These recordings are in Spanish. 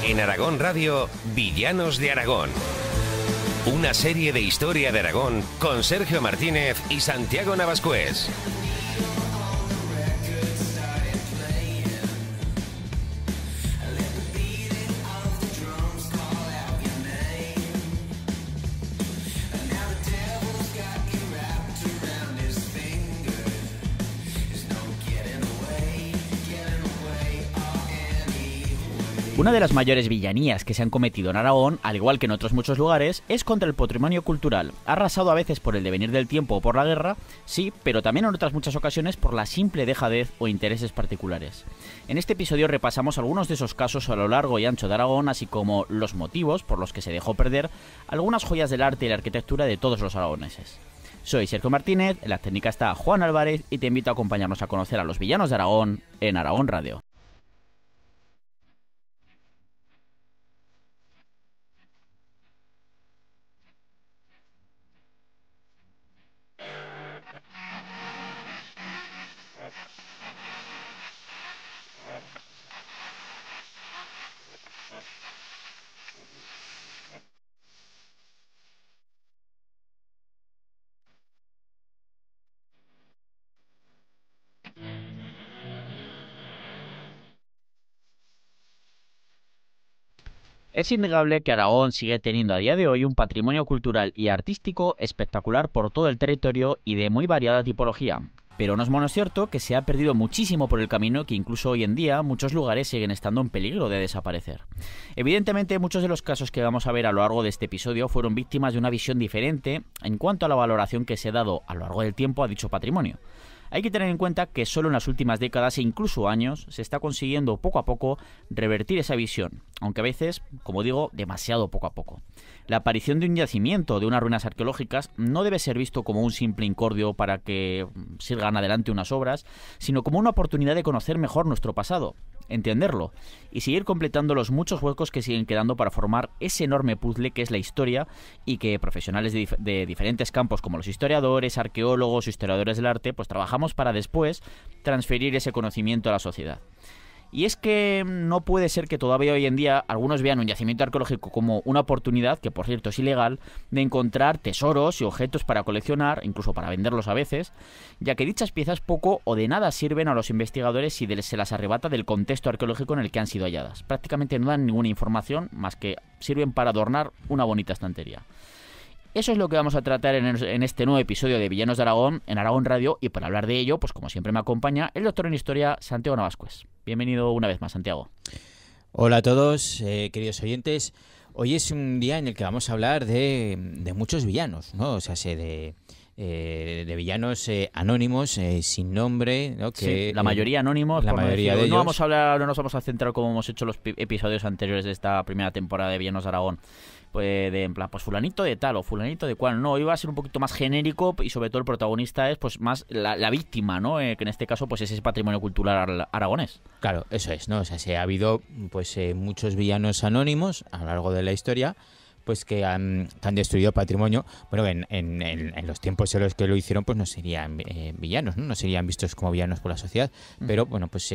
En Aragón Radio, Villanos de Aragón. Una serie de historia de Aragón con Sergio Martínez y Santiago Navascués. Una de las mayores villanías que se han cometido en Aragón, al igual que en otros muchos lugares, es contra el patrimonio cultural. Ha arrasado a veces por el devenir del tiempo o por la guerra, sí, pero también en otras muchas ocasiones por la simple dejadez o intereses particulares. En este episodio repasamos algunos de esos casos a lo largo y ancho de Aragón, así como los motivos por los que se dejó perder algunas joyas del arte y la arquitectura de todos los aragoneses. Soy Sergio Martínez, en la técnica está Juan Álvarez y te invito a acompañarnos a conocer a los villanos de Aragón en Aragón Radio. Es innegable que Aragón sigue teniendo a día de hoy un patrimonio cultural y artístico espectacular por todo el territorio y de muy variada tipología. Pero no es menos cierto que se ha perdido muchísimo por el camino, que incluso hoy en día muchos lugares siguen estando en peligro de desaparecer. Evidentemente, muchos de los casos que vamos a ver a lo largo de este episodio fueron víctimas de una visión diferente en cuanto a la valoración que se ha dado a lo largo del tiempo a dicho patrimonio. Hay que tener en cuenta que solo en las últimas décadas e incluso años se está consiguiendo poco a poco revertir esa visión, aunque a veces, como digo, demasiado poco a poco. La aparición de un yacimiento o de unas ruinas arqueológicas no debe ser visto como un simple incordio para que sigan adelante unas obras, sino como una oportunidad de conocer mejor nuestro pasado, entenderlo y seguir completando los muchos huecos que siguen quedando para formar ese enorme puzzle que es la historia y que profesionales de diferentes campos como los historiadores, arqueólogos o historiadores del arte pues trabajamos para después transferir ese conocimiento a la sociedad. Y es que no puede ser que todavía hoy en día algunos vean un yacimiento arqueológico como una oportunidad, que por cierto es ilegal, de encontrar tesoros y objetos para coleccionar, incluso para venderlos a veces, ya que dichas piezas poco o de nada sirven a los investigadores si se las arrebata del contexto arqueológico en el que han sido halladas. Prácticamente no dan ninguna información más que sirven para adornar una bonita estantería. Eso es lo que vamos a tratar en este nuevo episodio de Villanos de Aragón, en Aragón Radio, y para hablar de ello, pues como siempre me acompaña el doctor en Historia, Santiago Navascués. Bienvenido una vez más, Santiago. Hola a todos, queridos oyentes. Hoy es un día en el que vamos a hablar de muchos villanos, ¿no? O sea, de villanos anónimos, sin nombre, ¿no? Que, sí, la mayoría anónimos. La mayoría de ellos. No nos vamos a centrar como hemos hecho los episodios anteriores de esta primera temporada de Villanos de Aragón. Pues en plan, pues fulanito de tal o fulanito de cual. No, iba a ser un poquito más genérico y sobre todo el protagonista es pues más la víctima, ¿no? Que en este caso pues es ese patrimonio cultural aragonés. Claro, eso es, ¿no? O sea, ha habido pues muchos villanos anónimos a lo largo de la historia pues que han destruido patrimonio. Bueno, en los tiempos en los que lo hicieron pues no serían villanos, ¿no? No serían vistos como villanos por la sociedad, pero bueno, pues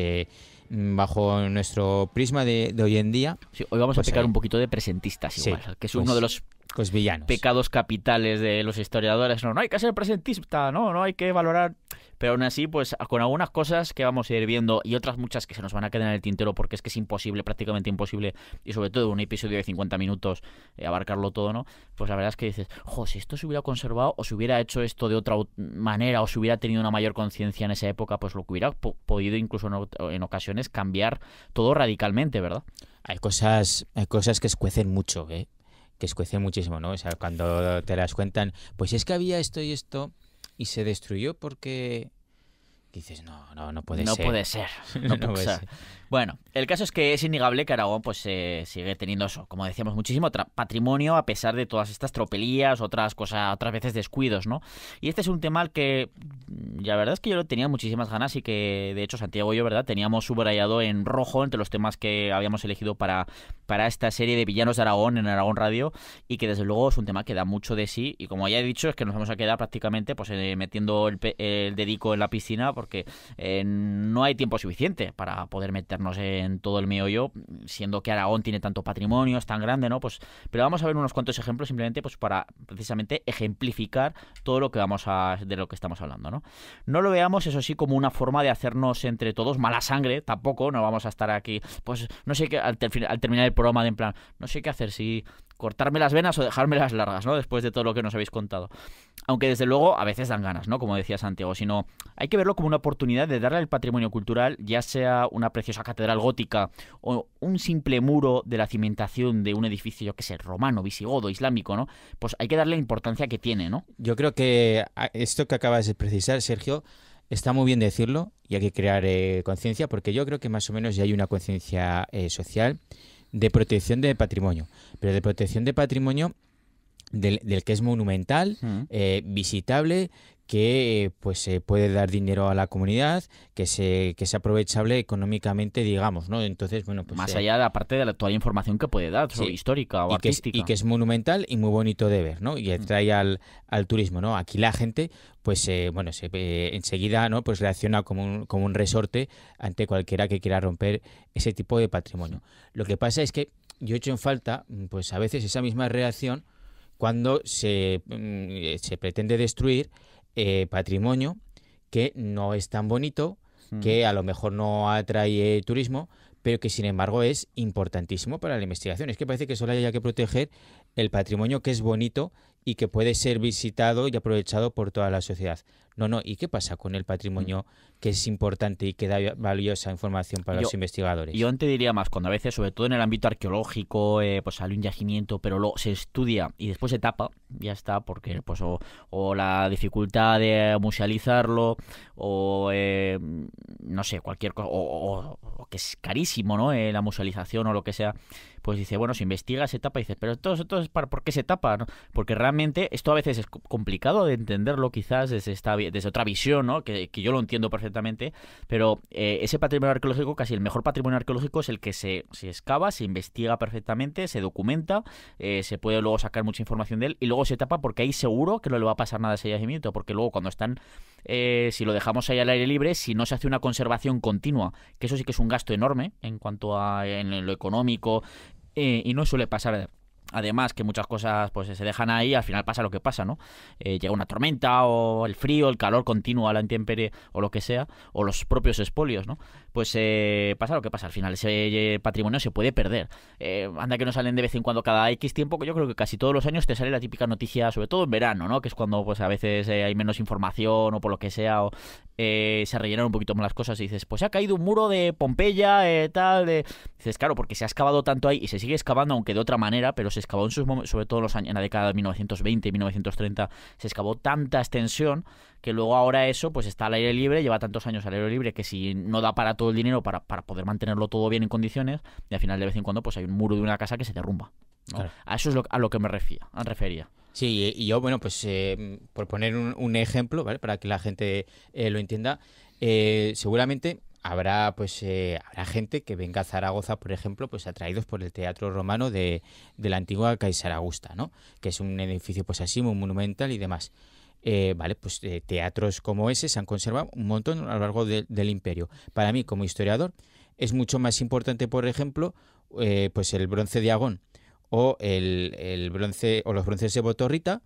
bajo nuestro prisma de hoy en día. Sí, hoy vamos pues a pecar un poquito de presentistas igual, sí, que es uno de los villanos. Pecados capitales de los historiadores. No hay que ser presentista, no hay que valorar. Pero aún así, pues con algunas cosas que vamos a ir viendo y otras muchas que se nos van a quedar en el tintero porque es que es imposible, prácticamente imposible, y sobre todo en un episodio de 50 minutos abarcarlo todo, ¿no? Pues la verdad es que dices, si esto se hubiera conservado o se hubiera hecho esto de otra manera o se hubiera tenido una mayor conciencia en esa época, pues lo que hubiera podido incluso en ocasiones cambiar todo radicalmente, ¿verdad? Hay cosas que escuecen mucho, que escuecen muchísimo, ¿no? O sea, cuando te las cuentan, pues es que había esto y esto y se destruyó porque dices, no puede ser. No puede ser. No puede ser. Bueno, el caso es que es innegable que Aragón pues sigue teniendo eso, como decíamos, muchísimo patrimonio a pesar de todas estas tropelías, otras veces descuidos, ¿no? Y este es un tema al que la verdad es que yo lo tenía muchísimas ganas y que de hecho Santiago y yo, ¿verdad? Teníamos subrayado en rojo entre los temas que habíamos elegido para esta serie de Villanos de Aragón en Aragón Radio, y que desde luego es un tema que da mucho de sí y como ya he dicho es que nos vamos a quedar prácticamente pues metiendo el dedico en la piscina porque no hay tiempo suficiente para poder meternos en todo el meollo, siendo que Aragón tiene tanto patrimonio, es tan grande, ¿no? Pues, pero vamos a ver unos cuantos ejemplos simplemente pues para precisamente ejemplificar todo lo que de lo que estamos hablando, ¿no? No lo veamos, eso sí, como una forma de hacernos entre todos mala sangre, tampoco, no vamos a estar aquí, pues no sé qué, al terminar el programa de en plan, no sé qué hacer, si cortarme las venas o dejármelas largas, ¿no? Después de todo lo que nos habéis contado. Aunque desde luego a veces dan ganas, ¿no? Como decía Santiago, sino hay que verlo como una oportunidad de darle al patrimonio cultural, ya sea una preciosa catedral gótica o un simple muro de la cimentación de un edificio, yo qué sé, romano, visigodo, islámico, ¿no? Pues hay que darle la importancia que tiene, ¿no? Yo creo que esto que acabas de precisar, Sergio, está muy bien decirlo y hay que crear conciencia, porque yo creo que más o menos ya hay una conciencia social de protección de patrimonio, pero de protección de patrimonio del que es monumental, visitable, que pues se puede dar dinero a la comunidad, que es aprovechable económicamente, digamos, ¿no? Entonces, bueno, pues más allá de aparte de toda la información que puede dar, sobre histórica o artística. Y que es monumental y muy bonito de ver, ¿no? Y atrae al turismo, ¿no? Aquí la gente, pues enseguida, ¿no? Pues reacciona como un resorte ante cualquiera que quiera romper ese tipo de patrimonio. Lo que pasa es que yo echo en falta, pues a veces esa misma reacción cuando se pretende destruir patrimonio que no es tan bonito, que a lo mejor no atrae turismo, pero que sin embargo es importantísimo para la investigación. Es que parece que solo haya que proteger el patrimonio que es bonito y que puede ser visitado y aprovechado por toda la sociedad. No, ¿y qué pasa con el patrimonio que es importante y que da valiosa información para los investigadores? Yo te diría más, cuando a veces, sobre todo en el ámbito arqueológico, pues sale un yacimiento, pero luego se estudia y después se tapa, ya está, porque pues o la dificultad de musealizarlo, o no sé, cualquier cosa, o que es carísimo, ¿no? La musealización o lo que sea, pues dice, bueno, se investiga, se tapa y dices, pero esto es ¿por qué se tapa? ¿No? Porque realmente esto a veces es complicado de entenderlo quizás desde otra visión, ¿no? Que yo lo entiendo perfectamente, pero ese patrimonio arqueológico, casi el mejor patrimonio arqueológico es el que se excava, se investiga perfectamente, se documenta, se puede luego sacar mucha información de él y luego se tapa porque ahí seguro que no le va a pasar nada a ese yacimiento, porque luego cuando están, si lo dejamos ahí al aire libre, si no se hace una conservación continua, que eso sí que es un gasto enorme en cuanto a en lo económico, y no suele pasar. Además que muchas cosas pues se dejan ahí y al final pasa lo que pasa, ¿no? Llega una tormenta o el frío, el calor continuo a la intemperie o lo que sea, o los propios expolios, ¿no? Pues pasa lo que pasa. Al final ese patrimonio se puede perder. Anda que no salen de vez en cuando cada X tiempo, que yo creo que casi todos los años te sale la típica noticia, sobre todo en verano, ¿no? Que es cuando pues a veces hay menos información o por lo que sea, o se rellenan un poquito más las cosas y dices, pues se ha caído un muro de Pompeya, Dices, claro, porque se ha excavado tanto ahí y se sigue excavando, aunque de otra manera, pero se excavó sobre todo en la década de 1920 y 1930, se excavó tanta extensión que luego ahora eso pues está al aire libre, lleva tantos años al aire libre que si no da para todo el dinero para poder mantenerlo todo bien en condiciones, y al final de vez en cuando pues hay un muro de una casa que se derrumba, ¿no? Claro. A eso es a lo que me refería. Sí, y yo, bueno, pues por poner un ejemplo, ¿vale? Para que la gente lo entienda, seguramente habrá gente que venga a Zaragoza, por ejemplo, pues atraídos por el Teatro Romano de la antigua Caixa Augusta, ¿no? Que es un edificio pues así muy monumental y demás. Vale, pues teatros como ese se han conservado un montón a lo largo del imperio. Para mí, como historiador, es mucho más importante, por ejemplo, pues el bronce de Agón o el bronce o los bronces de Botorrita,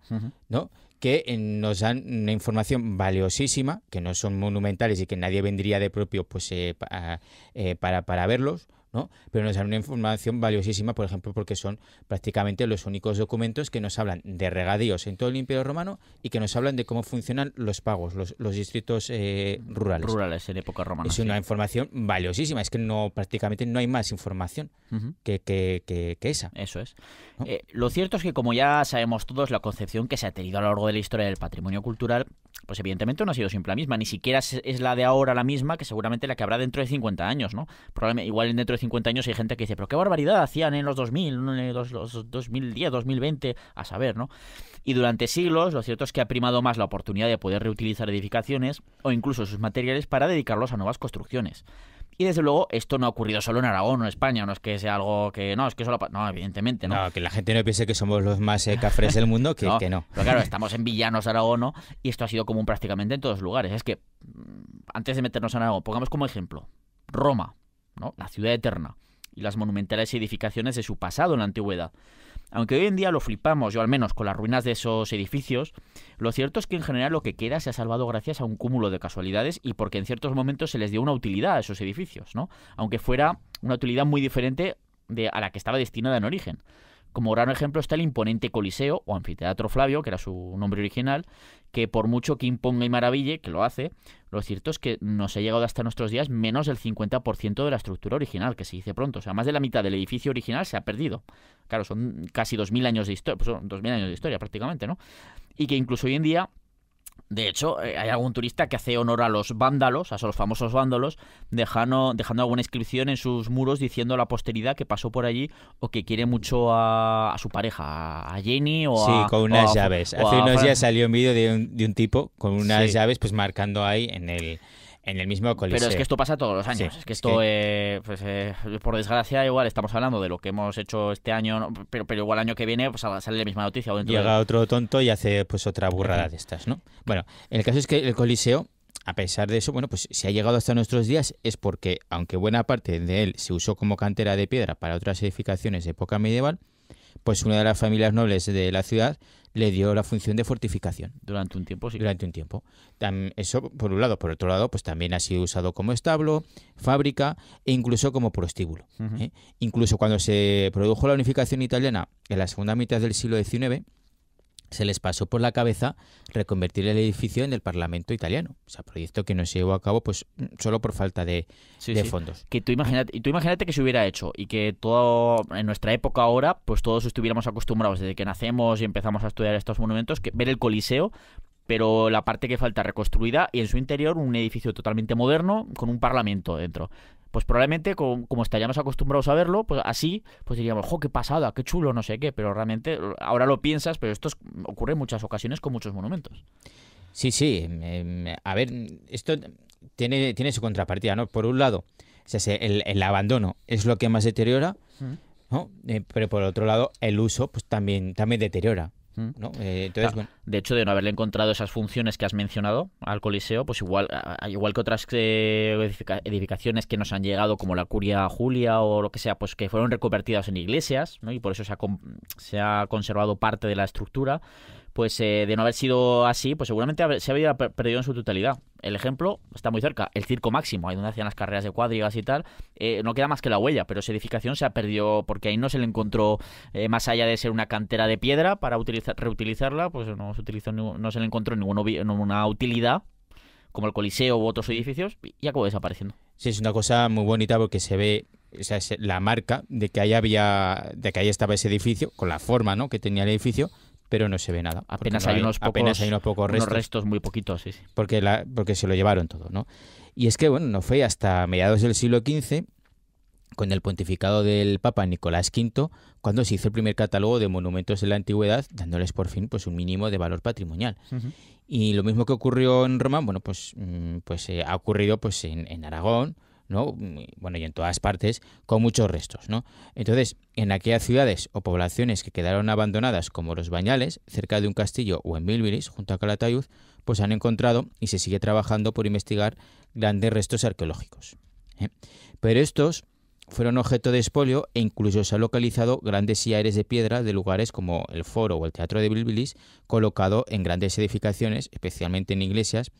¿no? Que nos dan una información valiosísima, que no son monumentales y que nadie vendría de propio pues para verlos, ¿no? Pero nos dan una información valiosísima, por ejemplo, porque son prácticamente los únicos documentos que nos hablan de regadíos en todo el Imperio Romano y que nos hablan de cómo funcionan los pagos, los distritos rurales. Rurales en época romana. Es una información valiosísima, es que prácticamente no hay más información que esa. Eso es. ¿No? Lo cierto es que, como ya sabemos todos, la concepción que se ha tenido a lo largo de la historia del patrimonio cultural, pues evidentemente no ha sido siempre la misma, ni siquiera es la de ahora la misma, que seguramente la que habrá dentro de 50 años, ¿no? Probablemente, igual dentro de 50 años hay gente que dice, pero qué barbaridad hacían en los 2000, los 2010, 2020, a saber, ¿no? Y durante siglos, lo cierto es que ha primado más la oportunidad de poder reutilizar edificaciones o incluso sus materiales para dedicarlos a nuevas construcciones. Y desde luego esto no ha ocurrido solo en Aragón o en España, no es que sea algo que... No, es que solo... No, evidentemente, ¿no? No, que la gente no piense que somos los más cafres del mundo, que no. Pero claro, estamos en villanos de Aragón, ¿no? Y esto ha sido común prácticamente en todos los lugares. Es que, antes de meternos en Aragón, pongamos como ejemplo Roma, ¿no? La ciudad eterna y las monumentales edificaciones de su pasado en la antigüedad. Aunque hoy en día lo flipamos, yo al menos, con las ruinas de esos edificios, lo cierto es que en general lo que queda se ha salvado gracias a un cúmulo de casualidades y porque en ciertos momentos se les dio una utilidad a esos edificios, ¿no? Aunque fuera una utilidad muy diferente a la que estaba destinada en origen. Como gran ejemplo está el imponente Coliseo o Anfiteatro Flavio, que era su nombre original, que por mucho que imponga y maraville, que lo hace, lo cierto es que nos ha llegado hasta nuestros días menos del 50% de la estructura original, que se dice pronto. O sea, más de la mitad del edificio original se ha perdido. Claro, son casi 2.000 años de historia, pues son 2.000 años de historia prácticamente, ¿no? Y que incluso hoy en día... De hecho, hay algún turista que hace honor a los vándalos, a los famosos vándalos, dejando alguna inscripción en sus muros diciendo a la posteridad que pasó por allí o que quiere mucho a su pareja, a Jenny o sí, a... Sí, con unas llaves. Hace unos días salió un vídeo de un tipo con unas llaves pues marcando ahí en el mismo Coliseo. Pero es que esto pasa todos los años. Sí, es que esto, por desgracia, igual estamos hablando de lo que hemos hecho este año, ¿no? pero igual el año que viene pues sale la misma noticia. Llega otro tonto y hace pues otra burrada de estas, ¿no? Bueno, el caso es que el Coliseo, a pesar de eso, bueno, pues si ha llegado hasta nuestros días es porque, aunque buena parte de él se usó como cantera de piedra para otras edificaciones de época medieval, pues una de las familias nobles de la ciudad le dio la función de fortificación. Durante un tiempo, sí. Durante un tiempo. Eso por un lado. Por otro lado, pues también ha sido usado como establo, fábrica e incluso como prostíbulo. Uh-huh. Incluso cuando se produjo la unificación italiana en la segunda mitad del siglo XIX, se les pasó por la cabeza reconvertir el edificio en el Parlamento italiano. O sea, proyecto que no se llevó a cabo pues solo por falta de fondos. Que tú imagínate que se hubiera hecho y que todo en nuestra época ahora, pues todos estuviéramos acostumbrados desde que nacemos y empezamos a estudiar estos monumentos, que ver el Coliseo, pero la parte que falta reconstruida y en su interior un edificio totalmente moderno con un parlamento dentro. Pues probablemente, como estaríamos acostumbrados a verlo, pues así, pues diríamos, ¡jo, qué pasada, qué chulo, no sé qué! Pero realmente, ahora lo piensas, pero esto ocurre en muchas ocasiones con muchos monumentos. Sí. A ver, esto tiene su contrapartida, ¿no? Por un lado, o sea, el abandono es lo que más deteriora, ¿no? Pero por otro lado, el uso pues también deteriora, ¿no? Entonces, bueno. De hecho, de no haberle encontrado esas funciones que has mencionado al Coliseo, pues igual que otras edificaciones que nos han llegado, como la Curia Julia o lo que sea, pues que fueron reconvertidas en iglesias, ¿no? Y por eso se ha conservado parte de la estructura. Pues de no haber sido así, pues seguramente se habría perdido en su totalidad. El ejemplo está muy cerca, el Circo Máximo, ahí donde hacían las carreras de cuadrigas y tal, no queda más que la huella, pero esa edificación se ha perdido porque ahí no se le encontró, más allá de ser una cantera de piedra para reutilizarla, pues no se le encontró ninguna utilidad, como el Coliseo u otros edificios, y acabó desapareciendo. Sí, es una cosa muy bonita porque se ve, o sea, la marca de que ahí estaba ese edificio, con la forma, ¿no?, que tenía el edificio, pero no se ve nada. Apenas hay unos pocos restos. Unos restos muy poquitos, sí. Porque se lo llevaron todo, ¿no? Y es que, bueno, no fue hasta mediados del siglo XV, con el pontificado del Papa Nicolás V, cuando se hizo el primer catálogo de monumentos de la antigüedad, dándoles por fin pues un mínimo de valor patrimonial. Uh-huh. Y lo mismo que ocurrió en Roma, bueno, pues ha ocurrido pues en Aragón, ¿no? Bueno, y en todas partes, con muchos restos, ¿no? Entonces, en aquellas ciudades o poblaciones que quedaron abandonadas, como Los Bañales, cerca de un castillo, o en Bilbilis, junto a Calatayud, pues han encontrado y se sigue trabajando por investigar grandes restos arqueológicos, ¿eh? Pero estos fueron objeto de expolio e incluso se han localizado grandes sillares de piedra de lugares como el Foro o el Teatro de Bilbilis, colocado en grandes edificaciones, especialmente en iglesias,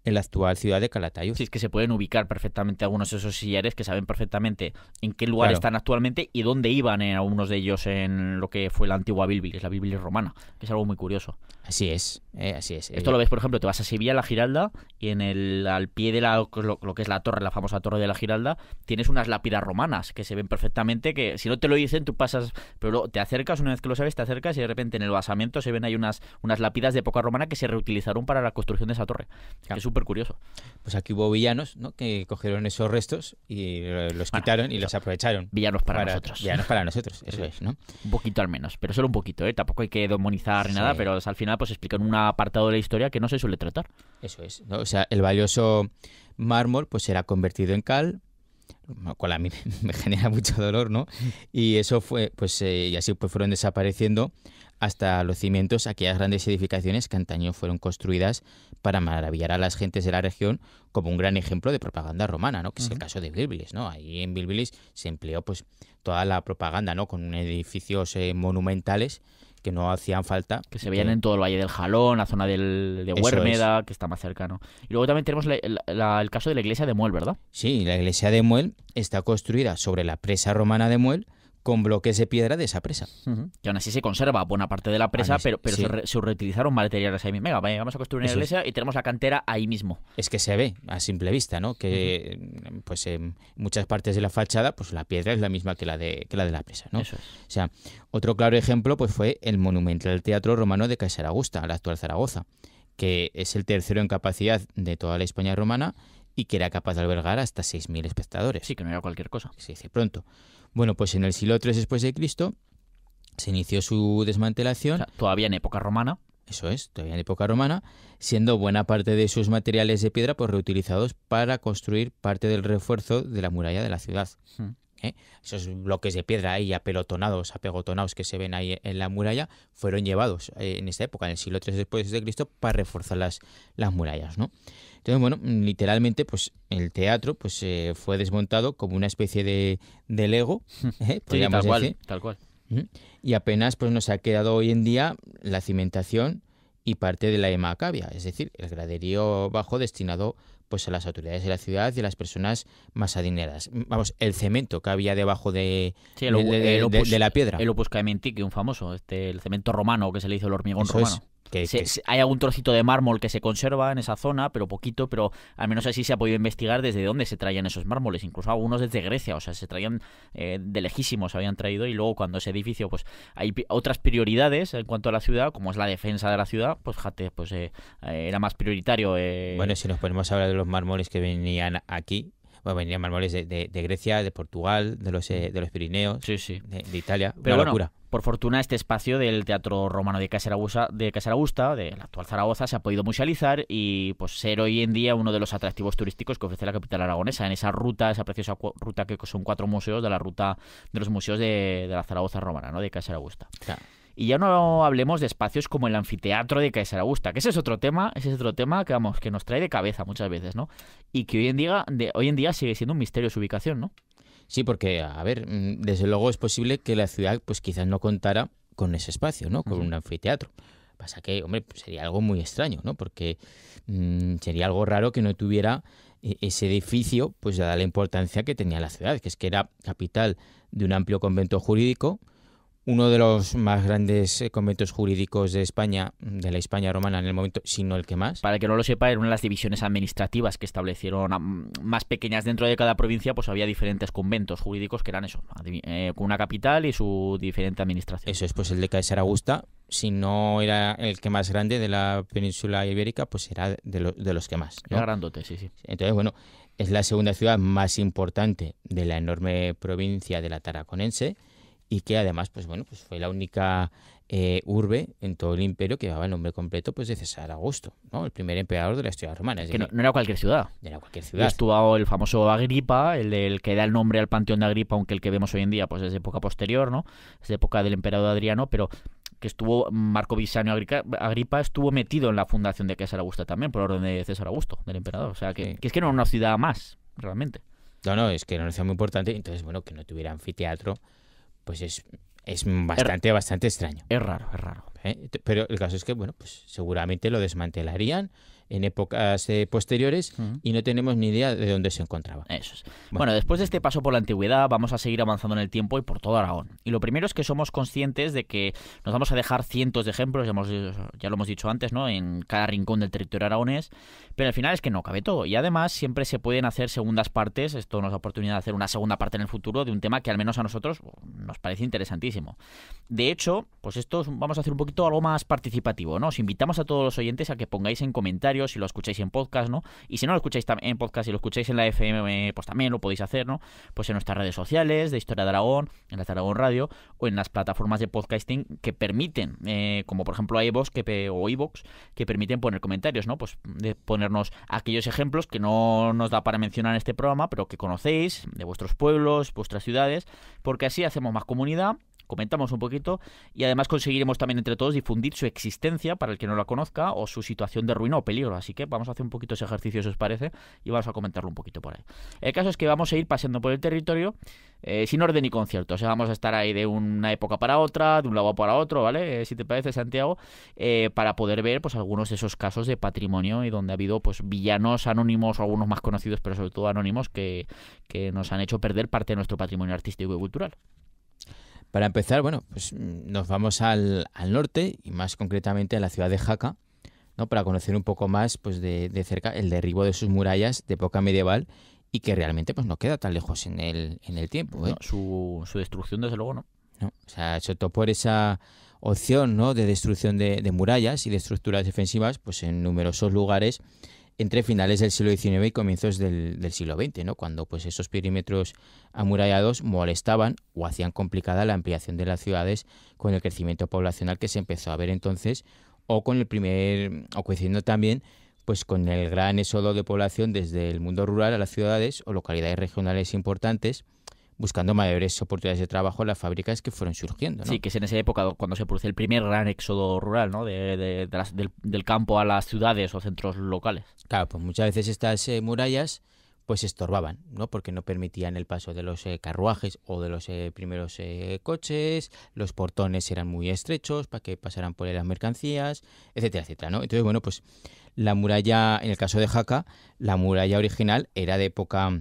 en la actual ciudad de Calatayud. Sí, es que se pueden ubicar perfectamente algunos de esos sillares que saben perfectamente en qué lugar están actualmente y dónde iban en algunos de ellos en lo que fue la antigua Bilbilis, la Bilbilis romana, que es algo muy curioso. Así es, así es. Esto lo ves, por ejemplo, te vas a Sevilla, la Giralda, y al pie de lo que es la torre, la famosa torre de la Giralda, tienes unas lápidas romanas que se ven perfectamente, que si no te lo dicen, tú pasas, pero luego te acercas, una vez que lo sabes, te acercas y de repente en el basamento se ven ahí unas lápidas de época romana que se reutilizaron para la construcción de esa torre. Claro. Es súper curioso. Pues aquí hubo villanos, ¿no?, que cogieron esos restos y los quitaron y los aprovecharon. Villanos para nosotros. Villanos para nosotros, eso es, ¿no? Un poquito al menos, pero solo un poquito, ¿eh? Tampoco hay que demonizar ni nada, pero al final pues explican un apartado de la historia que no se suele tratar. Eso es, ¿no? O sea, el valioso mármol pues era convertido en cal, lo cual a mí me genera mucho dolor, ¿no? Y eso fue, pues, y así pues fueron desapareciendo hasta los cimientos aquellas grandes edificaciones que antaño fueron construidas para maravillar a las gentes de la región, como un gran ejemplo de propaganda romana, ¿no? Que es el caso de Bilbilis, ¿no? Ahí en Bilbilis se empleó pues toda la propaganda, ¿no? Con edificios monumentales que no hacían falta. Que se veían en todo el Valle del Jalón, la zona de Huérmeda, que está más cercano. Y luego también tenemos el caso de la iglesia de Muel, ¿verdad? Sí, la iglesia de Muel está construida sobre la presa romana de Muel, con bloques de piedra de esa presa. Que aún así se conserva buena parte de la presa, pero sí. se reutilizaron materiales ahí mismo. Venga, vamos a construir una iglesia y tenemos la cantera ahí mismo. Es que se ve a simple vista, ¿no? Que pues en muchas partes de la fachada, pues la piedra es la misma que la de la presa, ¿no? Eso es. O sea, otro claro ejemplo pues fue el monumental teatro romano de Casa Augusta, la actual Zaragoza, que es el tercero en capacidad de toda la España romana y que era capaz de albergar hasta 6.000 espectadores. Sí, que no era cualquier cosa. Se dice pronto. Bueno, pues en el siglo III después de Cristo se inició su desmantelación. O sea, todavía en época romana. Eso es, todavía en época romana, siendo buena parte de sus materiales de piedra pues reutilizados para construir parte del refuerzo de la muralla de la ciudad. Esos bloques de piedra ahí apelotonados, apegotonados que se ven ahí en la muralla, fueron llevados en esta época, en el siglo III después de Cristo, para reforzar las murallas, ¿no? Entonces, bueno, literalmente, pues el teatro pues fue desmontado como una especie de Lego, podríamos decir. Tal cual. Y apenas pues nos ha quedado hoy en día la cimentación y parte de la ema cavia, es decir, el graderío bajo destinado pues a las autoridades de la ciudad y a las personas más adineradas. Vamos, el cemento que había debajo de la piedra. El opus caementiki, un famoso, el cemento romano que se le hizo el hormigón Eso romano. Hay algún trocito de mármol que se conserva en esa zona, pero poquito, pero al menos así se ha podido investigar desde dónde se traían esos mármoles, incluso algunos desde Grecia, o sea, se traían de lejísimos, se habían traído, y luego cuando ese edificio, pues hay otras prioridades en cuanto a la ciudad, como es la defensa de la ciudad, pues fíjate, pues era más prioritario. Bueno, si nos ponemos a hablar de los mármoles que venían aquí, bueno, venían mármoles de Grecia, de Portugal, de los Pirineos, sí. de Italia, pero una bueno, locura. Por fortuna, este espacio del Teatro Romano de Casa Augusta, de la actual Zaragoza, se ha podido musealizar y pues ser hoy en día uno de los atractivos turísticos que ofrece la capital aragonesa, en esa preciosa ruta que son 4 museos de la ruta de los museos de la Zaragoza romana, ¿no? De Casa Augusta. Claro. Y ya no hablemos de espacios como el anfiteatro de Casa Augusta, que ese es otro tema que nos trae de cabeza muchas veces, ¿no? Y que hoy en día sigue siendo un misterio su ubicación, ¿no? Sí, porque, a ver, desde luego es posible que la ciudad pues quizás no contara con ese espacio, ¿no? Con un anfiteatro. Pasa que, hombre, pues sería algo muy extraño, ¿no? Porque sería algo raro que no tuviera ese edificio, pues dada la importancia que tenía la ciudad, que es que era capital de un amplio convento jurídico, uno de los más grandes conventos jurídicos de España, de la España romana en el momento, si no el que más. Para el que no lo sepa, era una de las divisiones administrativas que establecieron más pequeñas dentro de cada provincia, pues había diferentes conventos jurídicos que eran eso, con una capital y su diferente administración. Eso es, pues el de Casa Augusta, si no era el que más grande de la península ibérica, pues era de los que más, ¿no? Era grandote, sí. Entonces, bueno, es la segunda ciudad más importante de la enorme provincia de la Tarraconense, y que además, pues bueno, pues fue la única urbe en todo el imperio que llevaba el nombre completo pues de César Augusto, ¿no? El primer emperador de la ciudad romana. Es decir, no era cualquier ciudad. Era cualquier ciudad. Estuvo el famoso Agripa, el que da el nombre al panteón de Agripa, aunque el que vemos hoy en día pues es de época posterior, ¿no? Es de época del emperador Adriano, pero que estuvo Marco Visanio Agripa estuvo metido en la fundación de César Augusto también, por orden de César Augusto, del emperador. O sea, que es que no era una ciudad más, realmente. No, es que era una ciudad muy importante, entonces, bueno, que no tuviera anfiteatro, pues es bastante extraño. Es raro. Pero el caso es que, bueno, pues seguramente lo desmantelarían en épocas posteriores y no tenemos ni idea de dónde se encontraba. Eso es. Bueno, después de este paso por la antigüedad vamos a seguir avanzando en el tiempo y por todo Aragón. Y lo primero es que somos conscientes de que nos vamos a dejar cientos de ejemplos, ya lo hemos dicho antes, ¿no? En cada rincón del territorio aragonés, pero al final es que no cabe todo. Y además siempre se pueden hacer segundas partes, esto nos da oportunidad de hacer una segunda parte en el futuro de un tema que al menos a nosotros nos parece interesantísimo. De hecho, pues esto vamos a hacer un poquito algo más participativo, ¿no? Os invitamos a todos los oyentes a que pongáis en comentarios territorio, si lo escucháis en podcast, ¿no? Y si no lo escucháis en podcast, si lo escucháis en la FM, pues también lo podéis hacer, ¿no? Pues en nuestras redes sociales de Historia de Aragón, en la Aragón Radio, o en las plataformas de podcasting que permiten, como por ejemplo iVoox o iVoox, que permiten poner comentarios, ¿no? Pues de ponernos aquellos ejemplos que no nos da para mencionar en este programa, pero que conocéis, de vuestros pueblos, vuestras ciudades, porque así hacemos más comunidad, comentamos un poquito y además conseguiremos también entre todos difundir su existencia para el que no la conozca o su situación de ruina o peligro. Así que vamos a hacer un poquito ese ejercicio, si os parece, y vamos a comentarlo un poquito por ahí. El caso es que vamos a ir paseando por el territorio sin orden ni concierto. O sea, vamos a estar ahí de una época para otra, de un lado para otro, ¿vale? Si te parece, Santiago, para poder ver pues algunos de esos casos de patrimonio y donde ha habido pues villanos anónimos o algunos más conocidos, pero sobre todo anónimos, que nos han hecho perder parte de nuestro patrimonio artístico y cultural. Para empezar, bueno, pues nos vamos al norte y más concretamente a la ciudad de Jaca, ¿no? Para conocer un poco más pues de cerca el derribo de sus murallas de época medieval y que realmente pues no queda tan lejos en el tiempo, ¿eh? No, su destrucción, desde luego, ¿no? No, o sea, sobre todo por esa opción, ¿no?, de destrucción de murallas y de estructuras defensivas, pues en numerosos lugares entre finales del siglo XIX y comienzos del siglo XX, ¿no?, cuando pues esos perímetros amurallados molestaban o hacían complicada la ampliación de las ciudades con el crecimiento poblacional que se empezó a ver entonces, o coincidiendo también pues con el gran éxodo de población desde el mundo rural a las ciudades o localidades regionales importantes, buscando mayores oportunidades de trabajo en las fábricas que fueron surgiendo, ¿no? Sí, que es en esa época cuando se produce el primer gran éxodo rural, ¿no? Del campo a las ciudades o centros locales. Claro, pues muchas veces estas murallas pues estorbaban, ¿no? Porque no permitían el paso de los carruajes o de los primeros coches, los portones eran muy estrechos para que pasaran por ahí las mercancías, etcétera, etcétera, ¿no? Entonces, bueno, pues la muralla, en el caso de Jaca, la muralla original era de época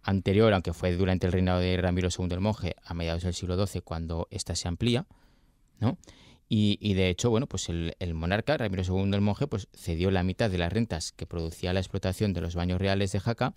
anterior, aunque fue durante el reinado de Ramiro II el Monje, a mediados del siglo XII, cuando ésta se amplía, ¿no? Y de hecho, bueno, pues el monarca, Ramiro II el Monje, pues cedió la mitad de las rentas que producía la explotación de los baños reales de Jaca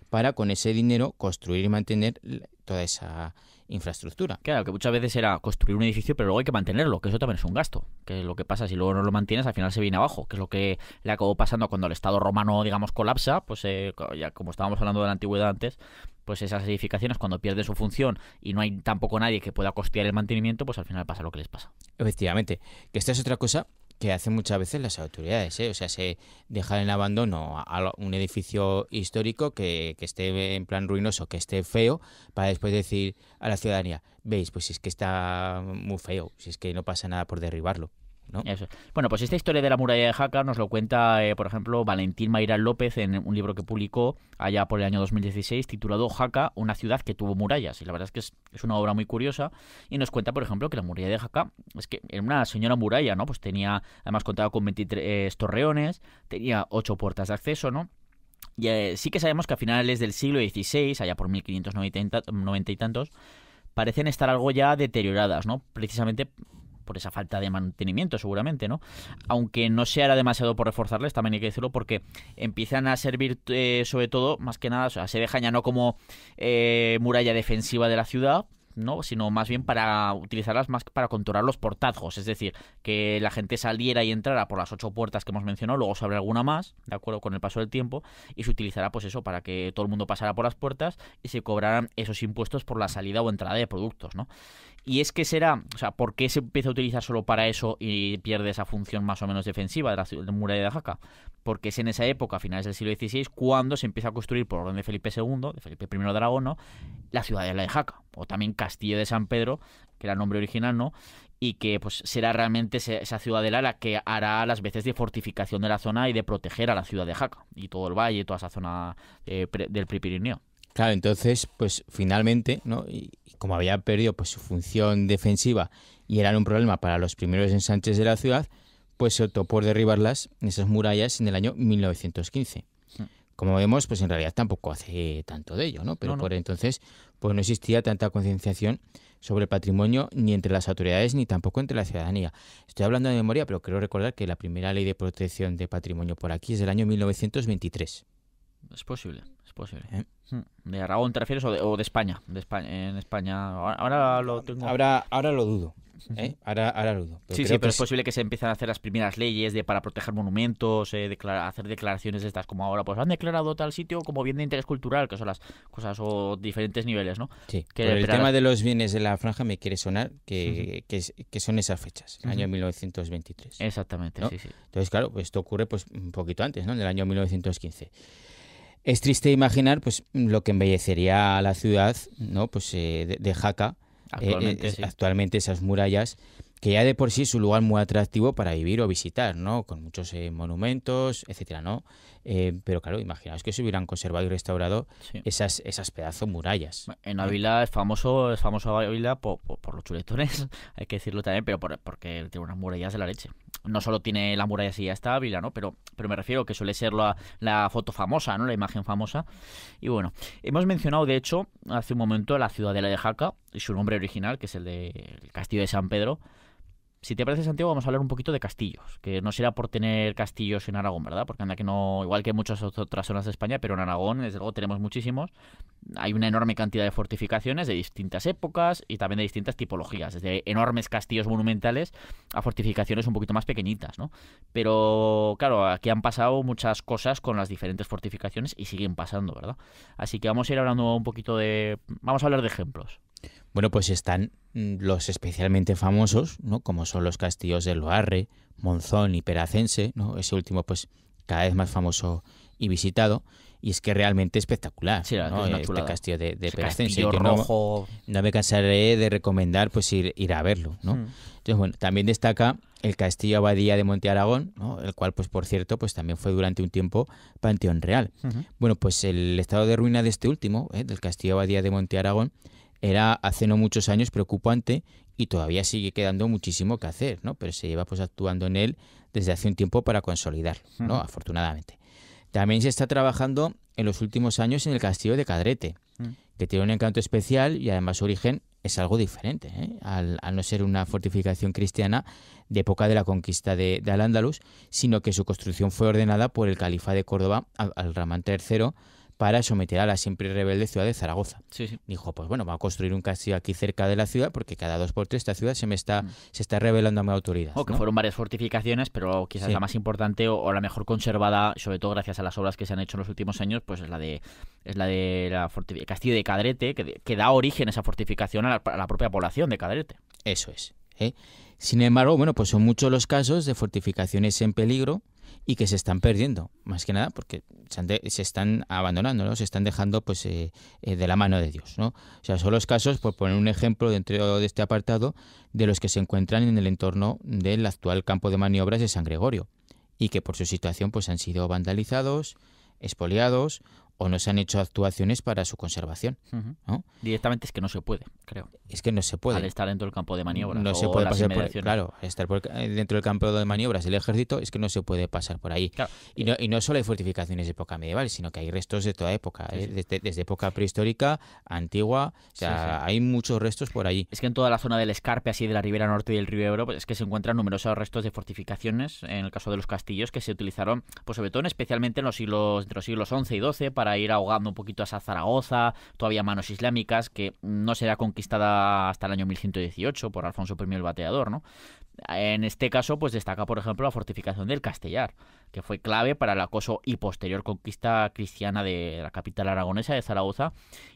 para con ese dinero construir y mantener toda esa infraestructura. Claro, que muchas veces era construir un edificio, pero luego hay que mantenerlo, que eso también es un gasto. Que lo que pasa, si luego no lo mantienes, al final se viene abajo, que es lo que le acabó pasando cuando el Estado romano, digamos, colapsa, pues ya como estábamos hablando de la antigüedad antes, pues esas edificaciones cuando pierden su función y no hay tampoco nadie que pueda costear el mantenimiento, pues al final pasa lo que les pasa. Efectivamente, que esta es otra cosa que hacen muchas veces las autoridades, ¿eh? O sea, se deja en abandono a un edificio histórico que esté en plan ruinoso, que esté feo, para después decir a la ciudadanía, veis, pues si es que está muy feo, si es que no pasa nada por derribarlo, ¿no? Eso. Bueno, pues esta historia de la muralla de Jaca nos lo cuenta, por ejemplo, Valentín Mayral López en un libro que publicó allá por el año 2016 titulado Jaca, una ciudad que tuvo murallas. Y la verdad es que es una obra muy curiosa y nos cuenta, por ejemplo, que la muralla de Jaca es que era una señora muralla, ¿no? Pues tenía, además contaba con 23 torreones, tenía 8 puertas de acceso, ¿no? Y sí que sabemos que a finales del siglo XVI, allá por 1590 y tantos, parecen estar algo ya deterioradas, ¿no? Precisamente por esa falta de mantenimiento, seguramente, ¿no? Aunque no se hará demasiado por reforzarles, también hay que decirlo, porque empiezan a servir, sobre todo, más que nada, o sea, se dejan ya no como muralla defensiva de la ciudad, ¿no?, sino más bien para utilizarlas más para controlar los portazgos, es decir, que la gente saliera y entrara por las 8 puertas que hemos mencionado, luego se abre alguna más, de acuerdo con el paso del tiempo, y se utilizará pues eso para que todo el mundo pasara por las puertas y se cobraran esos impuestos por la salida o entrada de productos, ¿no? Y es que será, o sea, ¿por qué se empieza a utilizar solo para eso y pierde esa función más o menos defensiva de la muralla de Jaca? Porque es en esa época, a finales del siglo XVI, cuando se empieza a construir por orden de Felipe II, de Felipe I de Aragón, ¿no?, la ciudadela de Jaca, o también Castillo de San Pedro, que era el nombre original, ¿no?, y que pues será realmente esa ciudadela la que hará las veces de fortificación de la zona y de proteger a la ciudad de Jaca y todo el valle, toda esa zona del Prepirineo. Claro, entonces, pues finalmente, ¿no?, y como había perdido pues su función defensiva y eran un problema para los primeros ensanches de la ciudad, pues se optó por derribarlas, esas murallas, en el año 1915. Como vemos, pues en realidad tampoco hace tanto de ello, ¿no? Pero por entonces pues no existía tanta concienciación sobre el patrimonio ni entre las autoridades ni tampoco entre la ciudadanía. Estoy hablando de memoria, pero quiero recordar que la primera ley de protección de patrimonio por aquí es del año 1923. Es posible, posible. ¿Eh? ¿De Aragón te refieres o de España? De España, en España. Ahora lo tengo. Ahora lo dudo. Ahora lo dudo. Sí, pero es posible que se empiecen a hacer las primeras leyes para proteger monumentos, hacer declaraciones de estas, como ahora, pues han declarado tal sitio como bien de interés cultural, que son las cosas o diferentes niveles, ¿no? Sí, que, por el tema de los bienes de la franja me quiere sonar que son esas fechas, el año 1923. Exactamente, ¿no? sí. Entonces, claro, pues esto ocurre pues un poquito antes, ¿no? En el año 1915. Es triste imaginar pues lo que embellecería a la ciudad, ¿no? Pues de Jaca. Actualmente esas murallas, que ya de por sí es un lugar muy atractivo para vivir o visitar, ¿no? Con muchos monumentos, etcétera, ¿no? Pero claro, imaginaos que se hubieran conservado y restaurado esas pedazos murallas. En Ávila es famoso Ávila por los chuletones, hay que decirlo también, pero porque tiene unas murallas de la leche. No solo tiene la muralla así, ya está Ávila, ¿no? Pero me refiero que suele ser la foto famosa, ¿no? La imagen famosa. Y bueno, hemos mencionado, de hecho, hace un momento la ciudadela de Jaca y su nombre original, que es el Castillo de San Pedro. Si te parece, Santiago, vamos a hablar un poquito de castillos, que no será por tener castillos en Aragón, ¿verdad? Porque anda que no, igual que en muchas otras zonas de España, pero en Aragón, desde luego, tenemos muchísimos. Hay una enorme cantidad de fortificaciones de distintas épocas y también de distintas tipologías, desde enormes castillos monumentales a fortificaciones un poquito más pequeñitas, ¿no? Pero, claro, aquí han pasado muchas cosas con las diferentes fortificaciones y siguen pasando, ¿verdad? Así que vamos a ir hablando un poquito vamos a hablar de ejemplos. Bueno, pues están los especialmente famosos, ¿no? Como son los castillos de Loarre, Monzón y Peracense, ¿no? Ese último, pues, cada vez más famoso y visitado. Y es que realmente espectacular, sí, ¿no? Es este castillo de Peracense. Castillo rojo. No me cansaré de recomendar pues ir a verlo, ¿no? Entonces, bueno, también destaca el Castillo Abadía de Monte Aragón, ¿no? El cual, pues por cierto, pues también fue durante un tiempo Panteón Real. Bueno, pues el estado de ruina de este último, del Castillo Abadía de Monte Aragón, era hace no muchos años preocupante y todavía sigue quedando muchísimo que hacer, ¿no? Pero se lleva pues actuando en él desde hace un tiempo para consolidarlo, ¿no? Afortunadamente. También se está trabajando en los últimos años en el Castillo de Cadrete, que tiene un encanto especial y además su origen es algo diferente, ¿eh? Al no ser una fortificación cristiana de época de la conquista de Al-Ándalus, sino que su construcción fue ordenada por el califa de Córdoba, Al-Rahman III, para someter a la siempre rebelde ciudad de Zaragoza. Sí. Dijo, pues bueno, va a construir un castillo aquí cerca de la ciudad porque cada 2x3 esta ciudad se está rebelando a mi autoridad. Que fueron varias fortificaciones, pero quizás la más importante o la mejor conservada, sobre todo gracias a las obras que se han hecho en los últimos años, pues es la de Castillo de Cadrete, que da origen a esa fortificación a la propia población de Cadrete. Eso es. Sin embargo, bueno, pues son muchos los casos de fortificaciones en peligro y que se están perdiendo, más que nada porque se están abandonando, ¿no? Se están dejando pues de la mano de Dios, ¿no? O sea, son los casos, por poner un ejemplo dentro de este apartado, de los que se encuentran en el entorno del actual campo de maniobras de San Gregorio y que por su situación pues han sido vandalizados, expoliados o no se han hecho actuaciones para su conservación, ¿no? Directamente es que no se puede, creo. Es que no se puede. Al estar dentro del campo de maniobras. No se puede pasar claro, estar dentro del campo de maniobras del ejército es que no se puede pasar por ahí. Claro. Y no solo hay fortificaciones de época medieval, sino que hay restos de toda época, desde época prehistórica, antigua, o sea, hay muchos restos por allí. Es que en toda la zona del Escarpe, así de la ribera norte y del río Ebro, pues es que se encuentran numerosos restos de fortificaciones, en el caso de los castillos, que se utilizaron, pues sobre todo especialmente entre los siglos XI y XII, para ir ahogando un poquito a esa Zaragoza, todavía manos islámicas, que no será conquistada hasta el año 1118 por Alfonso I el Bateador, ¿no? En este caso, pues destaca, por ejemplo, la fortificación del Castellar, que fue clave para el acoso y posterior conquista cristiana de la capital aragonesa de Zaragoza,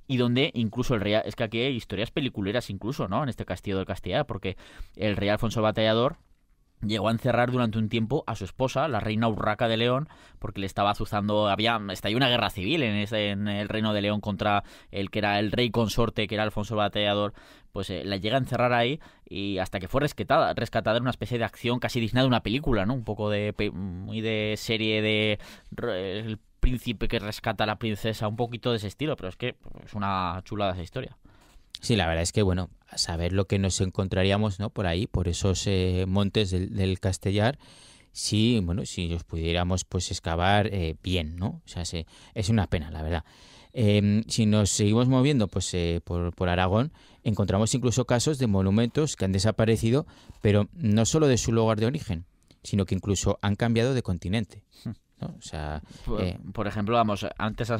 y donde incluso es que aquí hay historias peliculeras incluso, ¿no? En este castillo del Castellar, porque el rey Alfonso el Batallador llegó a encerrar durante un tiempo a su esposa, la reina Urraca de León, porque le estaba azuzando, estalló una guerra civil en el reino de León contra el que era el rey consorte, que era Alfonso el Batallador, pues la llega a encerrar ahí y hasta que fue rescatada en una especie de acción casi digna de una película, ¿no? Un poco muy de serie de el príncipe que rescata a la princesa, un poquito de ese estilo, pero es que es una chulada esa historia. Sí, la verdad es que, bueno, a saber lo que nos encontraríamos, ¿no? Por ahí, por esos montes del Castellar, si los pudiéramos pues excavar bien, ¿no? O sea, es una pena, la verdad. Si nos seguimos moviendo pues por Aragón, encontramos incluso casos de monumentos que han desaparecido, pero no solo de su lugar de origen, sino que incluso han cambiado de continente. ¿no? O sea, por ejemplo, vamos, antes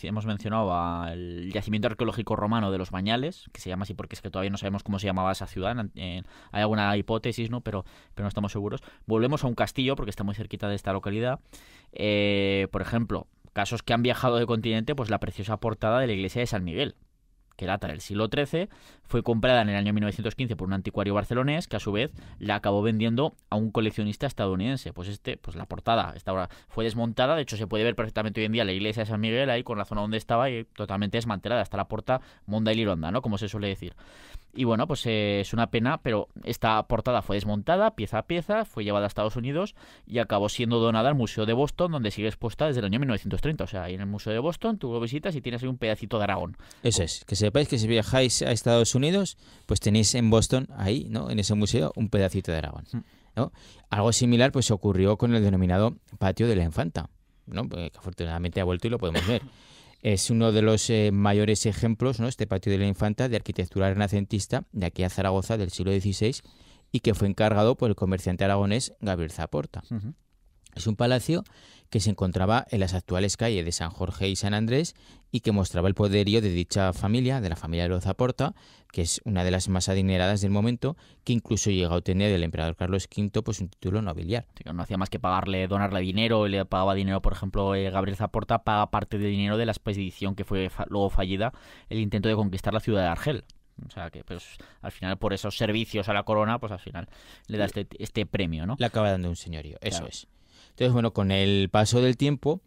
hemos mencionado el yacimiento arqueológico romano de los Bañales, que se llama así porque es que todavía no sabemos cómo se llamaba esa ciudad. Hay alguna hipótesis, ¿no? Pero no estamos seguros. Volvemos a un castillo porque está muy cerquita de esta localidad. Por ejemplo, casos que han viajado de continente, pues la preciosa portada de la iglesia de San Miguel, que data del siglo XIII, fue comprada en el año 1915 por un anticuario barcelonés que a su vez la acabó vendiendo a un coleccionista estadounidense. Pues la portada fue desmontada, de hecho se puede ver perfectamente hoy en día la iglesia de San Miguel ahí con la zona donde estaba y totalmente desmantelada, hasta la porta monda y lironda, ¿no? Como se suele decir. Y bueno, pues es una pena, pero esta portada fue desmontada pieza a pieza, fue llevada a Estados Unidos y acabó siendo donada al Museo de Boston, donde sigue expuesta desde el año 1930. O sea, ahí en el Museo de Boston tú lo visitas y tienes ahí un pedacito de Aragón. Eso es, que sepáis que si viajáis a Estados Unidos, pues tenéis en Boston, ahí, ¿no? En ese museo, un pedacito de Aragón, ¿no? Algo similar pues ocurrió con el denominado Patio de la Infanta, ¿no? Que afortunadamente ha vuelto y lo podemos ver. Es uno de los mayores ejemplos, ¿no? Este Patio de la Infanta, de arquitectura renacentista de aquí a Zaragoza del siglo XVI y que fue encargado por el comerciante aragonés Gabriel Zaporta. Uh-huh. Es un palacio que se encontraba en las actuales calles de San Jorge y San Andrés y que mostraba el poderío de dicha familia, de la familia de los Zaporta, que es una de las más adineradas del momento, que incluso llegó a obtener del emperador Carlos V pues un título nobiliar. Sí, no hacía más que donarle dinero, y le pagaba dinero, por ejemplo, Gabriel Zaporta paga parte del dinero de la expedición que fue luego fallida, el intento de conquistar la ciudad de Argel. O sea que pues al final por esos servicios a la corona, pues al final le da este premio, ¿no? Le acaba dando un señorío, eso claro. es. Entonces, bueno, con el paso del tiempo,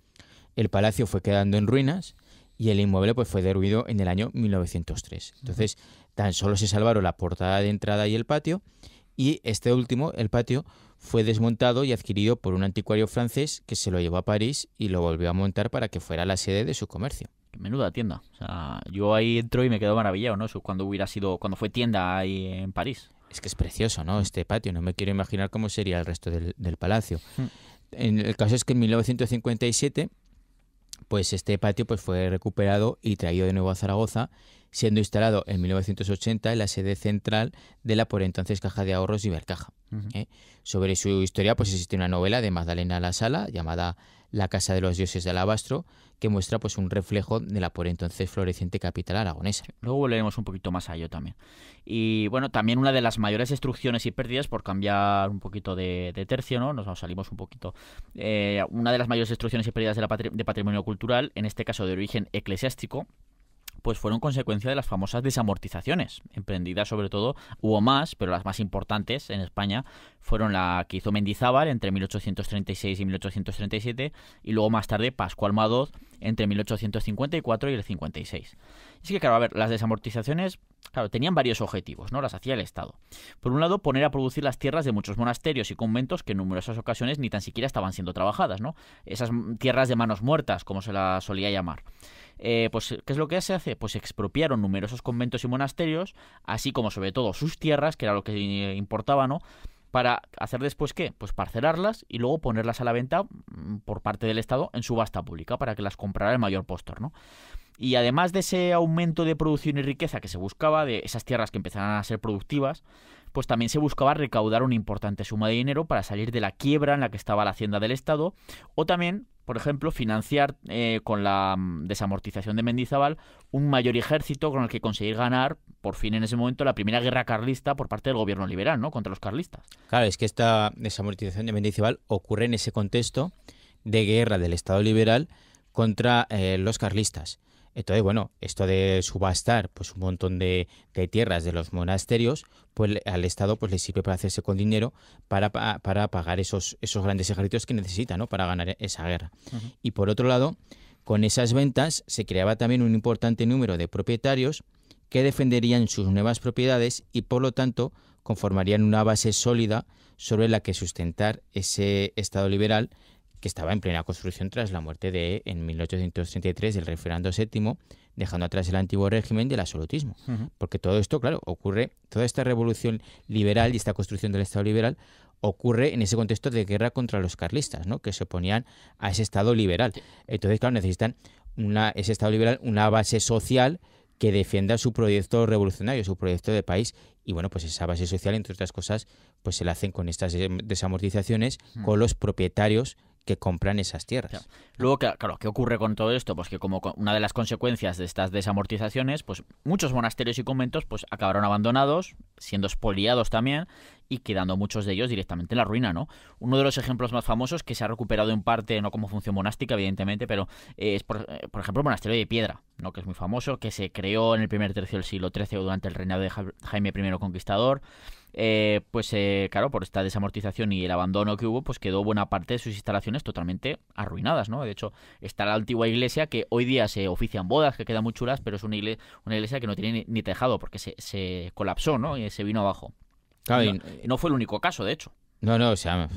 el palacio fue quedando en ruinas y el inmueble pues fue derruido en el año 1903. Entonces, tan solo se salvaron la portada de entrada y el patio, y este último, el patio, fue desmontado y adquirido por un anticuario francés que se lo llevó a París y lo volvió a montar para que fuera la sede de su comercio. Menuda tienda. O sea, yo ahí entro y me quedo maravillado, ¿no? Cuando fue tienda ahí en París. Es que es precioso, ¿no? Este patio. No me quiero imaginar cómo sería el resto del palacio. El caso es que en 1957, pues este patio pues fue recuperado y traído de nuevo a Zaragoza, siendo instalado en 1980 en la sede central de la por entonces Caja de Ahorros Ibercaja. Uh-huh. Sobre su historia pues existe una novela de Magdalena La Sala llamada La Casa de los Dioses de Alabastro, que muestra pues un reflejo de la por entonces floreciente capital aragonesa. Luego volveremos un poquito más a ello también. Y bueno, también una de las mayores destrucciones y pérdidas, por cambiar un poquito de tercio, ¿no? Nos salimos un poquito. Una de las mayores destrucciones y pérdidas de patrimonio cultural, en este caso de origen eclesiástico, pues fueron consecuencia de las famosas desamortizaciones, emprendidas sobre todo, hubo más, pero las más importantes en España fueron la que hizo Mendizábal entre 1836 y 1837 y luego más tarde Pascual Madoz entre 1854 y el 56. Es que claro, a ver, las desamortizaciones, claro, tenían varios objetivos, ¿no? Las hacía el Estado. Por un lado, poner a producir las tierras de muchos monasterios y conventos que en numerosas ocasiones ni tan siquiera estaban siendo trabajadas, ¿no? Esas tierras de manos muertas, como se las solía llamar. Pues, ¿qué es lo que se hace? Pues expropiaron numerosos conventos y monasterios, así como sobre todo sus tierras, que era lo que importaba, ¿no? Para hacer después, ¿qué? Pues parcelarlas y luego ponerlas a la venta por parte del Estado en subasta pública para que las comprara el mayor postor, ¿no? Y además de ese aumento de producción y riqueza que se buscaba, de esas tierras que empezaran a ser productivas, pues también se buscaba recaudar una importante suma de dinero para salir de la quiebra en la que estaba la hacienda del Estado, o también, por ejemplo, financiar con la desamortización de Mendizábal un mayor ejército con el que conseguir ganar, por fin en ese momento, la primera guerra carlista por parte del gobierno liberal, ¿no? Contra los carlistas. Claro, es que esta desamortización de Mendizábal ocurre en ese contexto de guerra del Estado liberal contra los carlistas. Entonces, bueno, esto de subastar pues un montón de tierras de los monasterios, pues al Estado pues le sirve para hacerse con dinero para pagar esos grandes ejércitos que necesita, ¿no? Para ganar esa guerra. Uh-huh. Y por otro lado, con esas ventas se creaba también un importante número de propietarios que defenderían sus nuevas propiedades y por lo tanto conformarían una base sólida sobre la que sustentar ese Estado liberal que estaba en plena construcción tras la muerte en 1833 del rey Fernando VII, dejando atrás el antiguo régimen del absolutismo. Uh-huh. Porque todo esto, claro, toda esta revolución liberal y esta construcción del Estado liberal ocurre en ese contexto de guerra contra los carlistas, ¿no? Que se oponían a ese Estado liberal. Entonces, claro, necesitan ese Estado liberal una base social que defienda su proyecto revolucionario, su proyecto de país. Y bueno, pues esa base social, entre otras cosas, pues se la hacen con estas desamortizaciones, con los propietarios que compran esas tierras. Claro. Luego, claro, ¿qué ocurre con todo esto? Pues que como una de las consecuencias de estas desamortizaciones, pues muchos monasterios y conventos pues acabaron abandonados, siendo expoliados también, y quedando muchos de ellos directamente en la ruina, ¿no? Uno de los ejemplos más famosos, que se ha recuperado en parte, no como función monástica, evidentemente, pero es, por ejemplo, el monasterio de Piedra, ¿no? Que es muy famoso, que se creó en el primer tercio del siglo XIII durante el reinado de Jaime I Conquistador. Claro, por esta desamortización y el abandono que hubo, pues quedó buena parte de sus instalaciones totalmente arruinadas, ¿no? De hecho, está la antigua iglesia que hoy día se ofician bodas, que quedan muy chulas, pero es una iglesia que no tiene ni tejado porque se colapsó, ¿no? Y se vino abajo. Claro, y no fue el único caso, de hecho. No, o sea,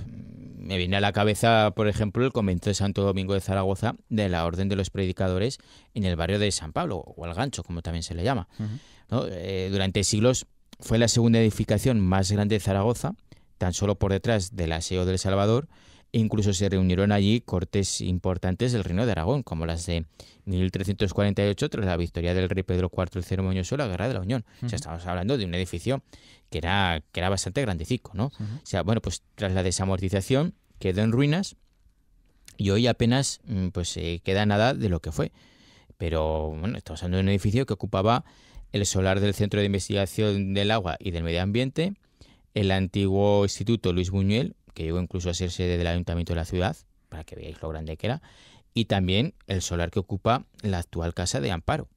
me viene a la cabeza, por ejemplo, el convento de Santo Domingo de Zaragoza de la Orden de los Predicadores en el barrio de San Pablo, o el Gancho, como también se le llama. ¿No? Durante siglos fue la segunda edificación más grande de Zaragoza, tan solo por detrás del Aseo del Salvador, e incluso se reunieron allí cortes importantes del Reino de Aragón, como las de 1348 tras la victoria del rey Pedro IV el Ceremonioso en la Guerra de la Unión. O sea, estamos hablando de un edificio que era bastante grandecico, ¿no? O sea, bueno, pues tras la desamortización quedó en ruinas y hoy apenas queda nada de lo que fue. Pero bueno, estamos hablando de un edificio que ocupaba el solar del Centro de Investigación del Agua y del Medio Ambiente, el antiguo Instituto Luis Buñuel, que llegó incluso a ser sede del Ayuntamiento de la ciudad, para que veáis lo grande que era, y también el solar que ocupa la actual Casa de Amparo.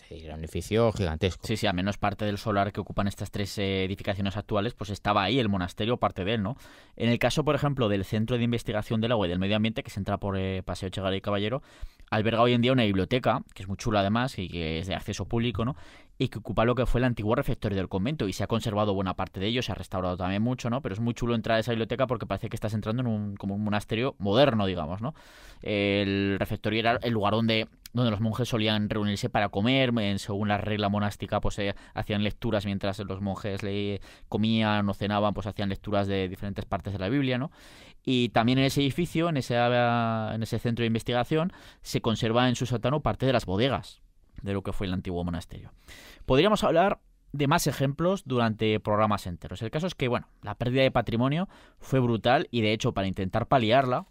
Era un edificio gigantesco. Sí, a menos parte del solar que ocupan estas tres edificaciones actuales, pues estaba ahí el monasterio, parte de él, ¿no? En el caso, por ejemplo, del Centro de Investigación del Agua y del Medio Ambiente, que se entra por Paseo Echegaray y Caballero, alberga hoy en día una biblioteca, que es muy chula además y que es de acceso público, ¿no? Y que ocupa lo que fue el antiguo refectorio del convento y se ha conservado buena parte de ello, se ha restaurado también mucho, ¿no? Pero es muy chulo entrar a esa biblioteca porque parece que estás entrando en como un monasterio moderno, digamos, ¿no? El refectorio era el lugar donde los monjes solían reunirse para comer, según la regla monástica, pues hacían lecturas mientras los monjes comían o cenaban, pues hacían lecturas de diferentes partes de la Biblia, ¿no? Y también en ese edificio, en ese centro de investigación, se conserva en su sótano parte de las bodegas de lo que fue el antiguo monasterio. Podríamos hablar de más ejemplos durante programas enteros. El caso es que, bueno, la pérdida de patrimonio fue brutal y, de hecho, para intentar paliarla,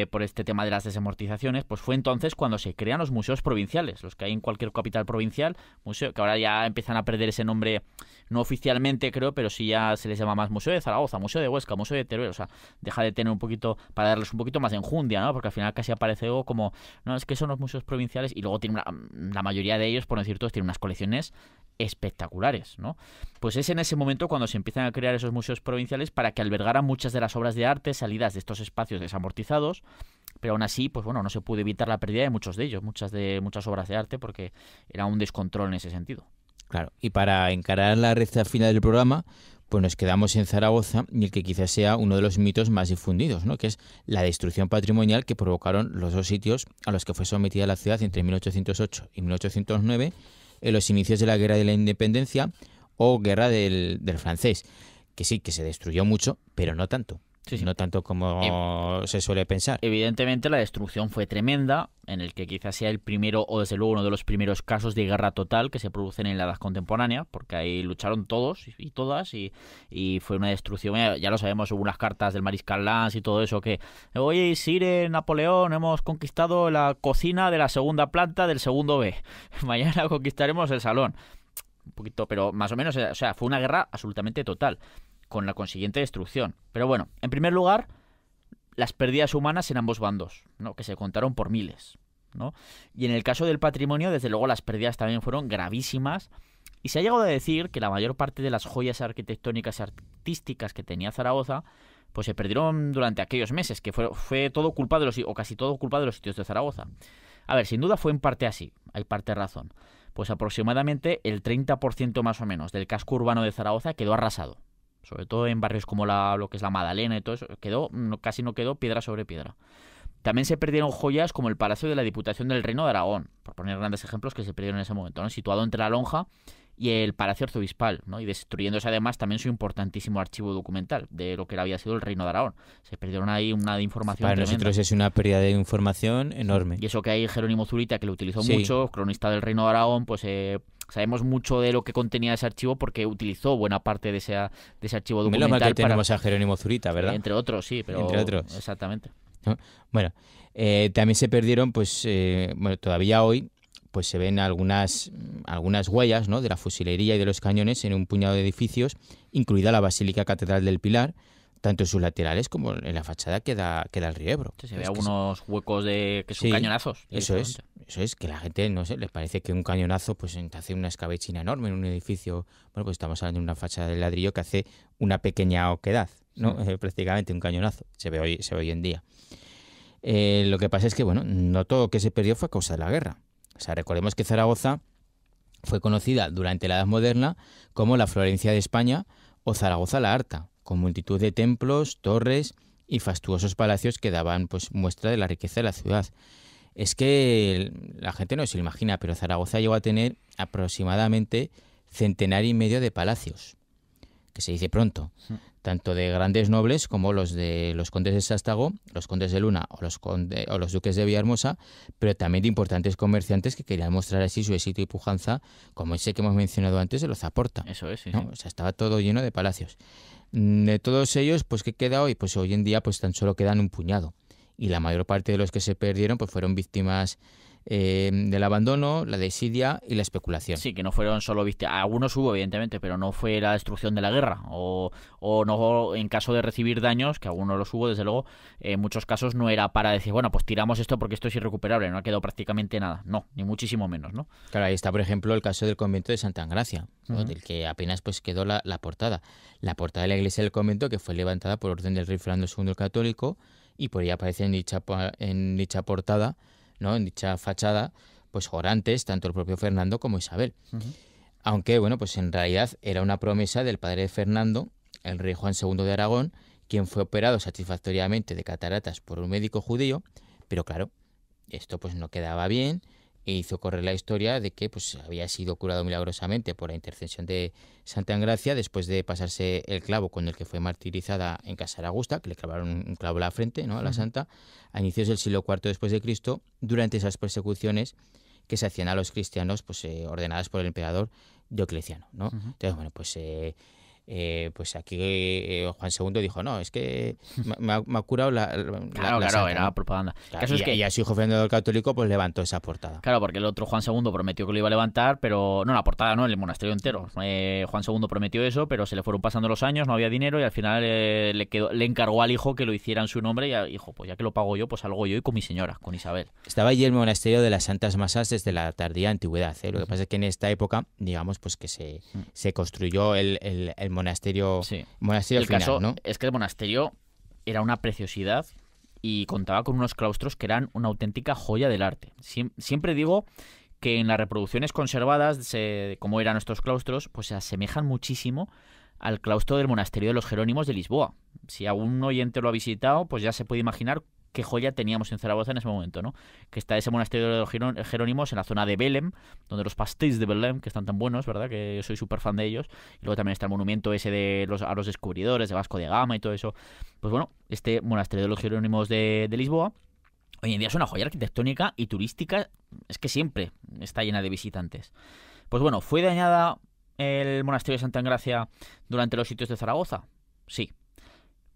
por este tema de las desamortizaciones, pues fue entonces cuando se crean los museos provinciales, los que hay en cualquier capital provincial, museo que ahora ya empiezan a perder ese nombre, no oficialmente creo, pero sí ya se les llama más Museo de Zaragoza, Museo de Huesca, Museo de Teruel, o sea, deja de tener un poquito, para darles un poquito más de enjundia, ¿no? Porque al final casi aparece algo como, no, es que son los museos provinciales y luego tienen la mayoría de ellos, por no decir todos, tienen unas colecciones espectaculares, ¿no? Pues es en ese momento cuando se empiezan a crear esos museos provinciales para que albergaran muchas de las obras de arte salidas de estos espacios desamortizados, pero aún así, pues bueno, no se pudo evitar la pérdida de muchos de ellos, muchas obras de arte, porque era un descontrol en ese sentido. Claro, y para encarar la recta final del programa, pues nos quedamos en Zaragoza y el que quizás sea uno de los mitos más difundidos, ¿no? Que es la destrucción patrimonial que provocaron los dos sitios a los que fue sometida la ciudad entre 1808 y 1809, en los inicios de la Guerra de la Independencia o Guerra del Francés, que sí, que se destruyó mucho, pero no tanto. Sí. No tanto como se suele pensar. Evidentemente la destrucción fue tremenda, en el que quizás sea el primero o desde luego uno de los primeros casos de guerra total que se producen en la edad contemporánea, porque ahí lucharon todos y todas y fue una destrucción, ya lo sabemos según las cartas del Mariscal Lanz y todo eso, que oye, Sire, Napoleón, hemos conquistado la cocina de la segunda planta del segundo B, mañana conquistaremos el salón. Un poquito, pero más o menos, o sea, fue una guerra absolutamente total, con la consiguiente destrucción. Pero bueno, en primer lugar, las pérdidas humanas en ambos bandos, ¿no? Que se contaron por miles, ¿no? Y en el caso del patrimonio, desde luego, las pérdidas también fueron gravísimas. Y se ha llegado a decir que la mayor parte de las joyas arquitectónicas y artísticas que tenía Zaragoza, pues se perdieron durante aquellos meses, que fue todo culpa de o casi todo culpa de los sitios de Zaragoza. A ver, sin duda fue en parte así, hay parte de razón. Pues aproximadamente el 30% más o menos del casco urbano de Zaragoza quedó arrasado. Sobre todo en barrios como lo que es la Madalena y todo eso, casi no quedó piedra sobre piedra. También se perdieron joyas como el Palacio de la Diputación del Reino de Aragón, por poner grandes ejemplos que se perdieron en ese momento, ¿no? Situado entre la Lonja y el Palacio Arzobispal, ¿no? Y destruyéndose además también su importantísimo archivo documental de lo que había sido el Reino de Aragón. Se perdieron ahí una de información para tremenda. Nosotros es una pérdida de información enorme. Y eso que hay Jerónimo Zurita, que lo utilizó mucho, cronista del Reino de Aragón, pues sabemos mucho de lo que contenía ese archivo porque utilizó buena parte de ese archivo documental. Menos mal que tenemos a Jerónimo Zurita, ¿verdad? Entre otros, sí, pero... Entre otros. Exactamente. ¿no? Bueno, también se perdieron, pues, bueno, todavía hoy, pues se ven algunas huellas, ¿no?, de la fusilería y de los cañones en un puñado de edificios, incluida la Basílica Catedral del Pilar, tanto en sus laterales como en la fachada que da al río Ebro. Sí, se ve algunos huecos que son cañonazos. Eso es, que la gente, no sé, les parece que un cañonazo pues hace una escabechina enorme en un edificio. Bueno, pues estamos hablando de una fachada de ladrillo que hace una pequeña oquedad, ¿no? Prácticamente un cañonazo, se ve hoy en día. Lo que pasa es que, bueno, no todo lo que se perdió fue a causa de la guerra. O sea, recordemos que Zaragoza fue conocida durante la Edad Moderna como la Florencia de España o Zaragoza la Harta, con multitud de templos, torres y fastuosos palacios que daban pues muestra de la riqueza de la ciudad. Es que la gente no se lo imagina, pero Zaragoza llegó a tener aproximadamente 150 de palacios, que se dice pronto, tanto de grandes nobles como los de los condes de Sástago, los condes de Luna o los duques de Villahermosa, pero también de importantes comerciantes que querían mostrar así su éxito y pujanza, como ese que hemos mencionado antes de los Zaporta. Eso es, sí, ¿no? sí. O sea, estaba todo lleno de palacios. De todos ellos, pues ¿qué queda hoy? Pues hoy en día pues tan solo quedan un puñado. Y la mayor parte de los que se perdieron pues fueron víctimas del abandono, la desidia y la especulación. Sí, que no fueron solo víctimas. Algunos hubo, evidentemente, pero no fue la destrucción de la guerra. O no, en caso de recibir daños, que algunos los hubo, desde luego, en muchos casos no era para decir, bueno, pues tiramos esto porque esto es irrecuperable, no ha quedado prácticamente nada. No, ni muchísimo menos, ¿no? Claro, ahí está, por ejemplo, el caso del convento de Santa Engracia, ¿no? Del que apenas pues quedó la portada. La portada de la iglesia del convento, que fue levantada por orden del rey Fernando II el Católico, y por ella aparece en dicha portada, ¿no?, en dicha fachada, pues orantes, tanto el propio Fernando como Isabel. Aunque, bueno, pues en realidad era una promesa del padre de Fernando, el rey Juan II de Aragón, quien fue operado satisfactoriamente de cataratas por un médico judío, pero claro, esto pues no quedaba bien e hizo correr la historia de que pues había sido curado milagrosamente por la intercesión de Santa Engracia después de pasarse el clavo con el que fue martirizada en Casa de Augusta, que le clavaron un clavo a la frente, ¿no?, a la santa, a inicios del siglo IV después de Cristo, durante esas persecuciones que se hacían a los cristianos pues ordenadas por el emperador Diocleciano, ¿no? Entonces, bueno, pues aquí Juan II dijo, no, es que me ha curado Claro, santa, era ¿no? propaganda. Claro, El caso es que y a su hijo Fernando el Católico pues levantó esa portada. Claro, porque el otro Juan II prometió que lo iba a levantar, pero no la portada, no, el monasterio entero. Juan II prometió eso, pero se le fueron pasando los años, no había dinero y al final le encargó al hijo que lo hiciera en su nombre y dijo, pues ya que lo pago yo, pues salgo yo y con mi señora, con Isabel. Estaba allí el monasterio de las Santas Masas desde la tardía antigüedad, ¿eh? Lo que pasa es que en esta época, digamos, pues que se construyó el monasterio, Sí. monasterio El final, caso ¿no? es que el monasterio era una preciosidad y contaba con unos claustros que eran una auténtica joya del arte. Siempre digo que en las reproducciones conservadas de cómo eran estos claustros, pues se asemejan muchísimo al claustro del monasterio de los Jerónimos de Lisboa. Si algún oyente lo ha visitado, pues ya se puede imaginar qué joya teníamos en Zaragoza en ese momento, ¿no? Que está ese monasterio de los Jerónimos en la zona de Belém, donde los pastéis de Belém, que están tan buenos, ¿verdad? Que yo soy súper fan de ellos. Y luego también está el monumento ese a los descubridores, de Vasco de Gama y todo eso. Pues bueno, este monasterio de los Jerónimos de Lisboa, hoy en día es una joya arquitectónica y turística, es que siempre está llena de visitantes. Pues bueno, ¿fue dañada el monasterio de Santa Engracia durante los sitios de Zaragoza? Sí.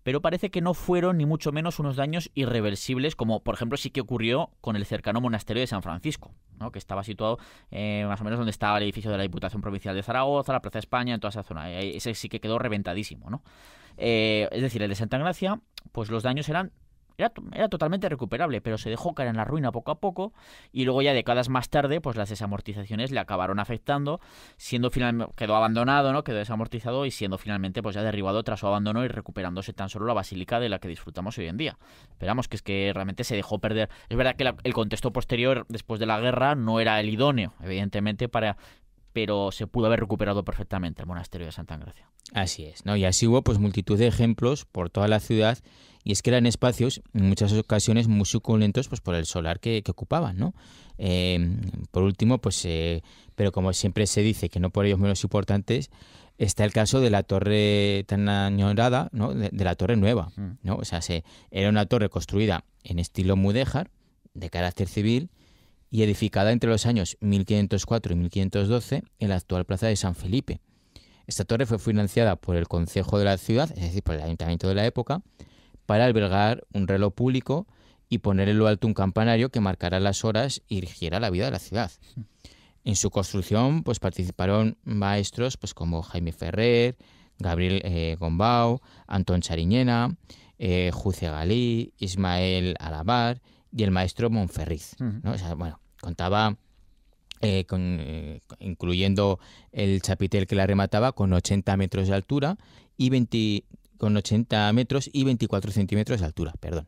Pero parece que no fueron ni mucho menos unos daños irreversibles, como por ejemplo sí que ocurrió con el cercano monasterio de San Francisco, ¿no?, que estaba situado más o menos donde estaba el edificio de la Diputación Provincial de Zaragoza, la Plaza de España, en toda esa zona. Ese sí que quedó reventadísimo, ¿no? Es decir, el de Santa Engracia, pues los daños era totalmente recuperable, pero se dejó caer en la ruina poco a poco y luego ya décadas más tarde pues las desamortizaciones le acabaron afectando, quedó abandonado, ¿no?, quedó desamortizado y siendo finalmente pues ya derribado tras su abandono y recuperándose tan solo la basílica de la que disfrutamos hoy en día. Esperamos que es que realmente se dejó perder. Es verdad que el contexto posterior después de la guerra no era el idóneo, evidentemente, pero se pudo haber recuperado perfectamente el monasterio de Santa Engracia. Así es, ¿no? Y así hubo pues multitud de ejemplos por toda la ciudad, y es que eran espacios en muchas ocasiones muy suculentos pues por el solar que ocupaban, ¿no? Por último, pues pero como siempre se dice que no por ellos menos importantes, está el caso de la torre tan añorada, ¿no?, de la Torre Nueva, ¿no? O sea, era una torre construida en estilo mudéjar, de carácter civil, y edificada entre los años 1504 y 1512 en la actual plaza de San Felipe. Esta torre fue financiada por el concejo de la ciudad, es decir, por el ayuntamiento de la época, para albergar un reloj público y poner en lo alto un campanario que marcara las horas y rigiera la vida de la ciudad. En su construcción pues participaron maestros pues como Jaime Ferrer, Gabriel Gombau, Antón Chariñena, Juce Galí, Ismael Alabar y el maestro Monferriz, ¿no? O sea, bueno, contaba incluyendo el chapitel que la remataba con 80 metros de altura y con 80 metros y 24 centímetros de altura, perdón,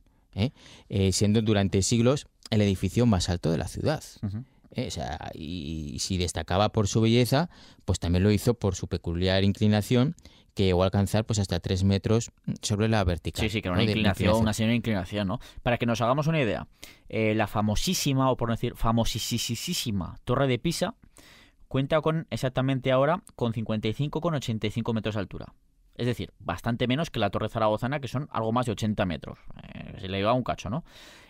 siendo durante siglos el edificio más alto de la ciudad. O sea, y si destacaba por su belleza, pues también lo hizo por su peculiar inclinación, que llegó a alcanzar pues hasta 3 metros sobre la vertical. Sí, que era una inclinación, una señora inclinación, ¿no? Para que nos hagamos una idea, la famosísima, o por no decir famosísima Torre de Pisa cuenta con exactamente ahora con 55,85 metros de altura. Es decir, bastante menos que la Torre Zaragozana, que son algo más de 80 metros. Se le iba un cacho, ¿no?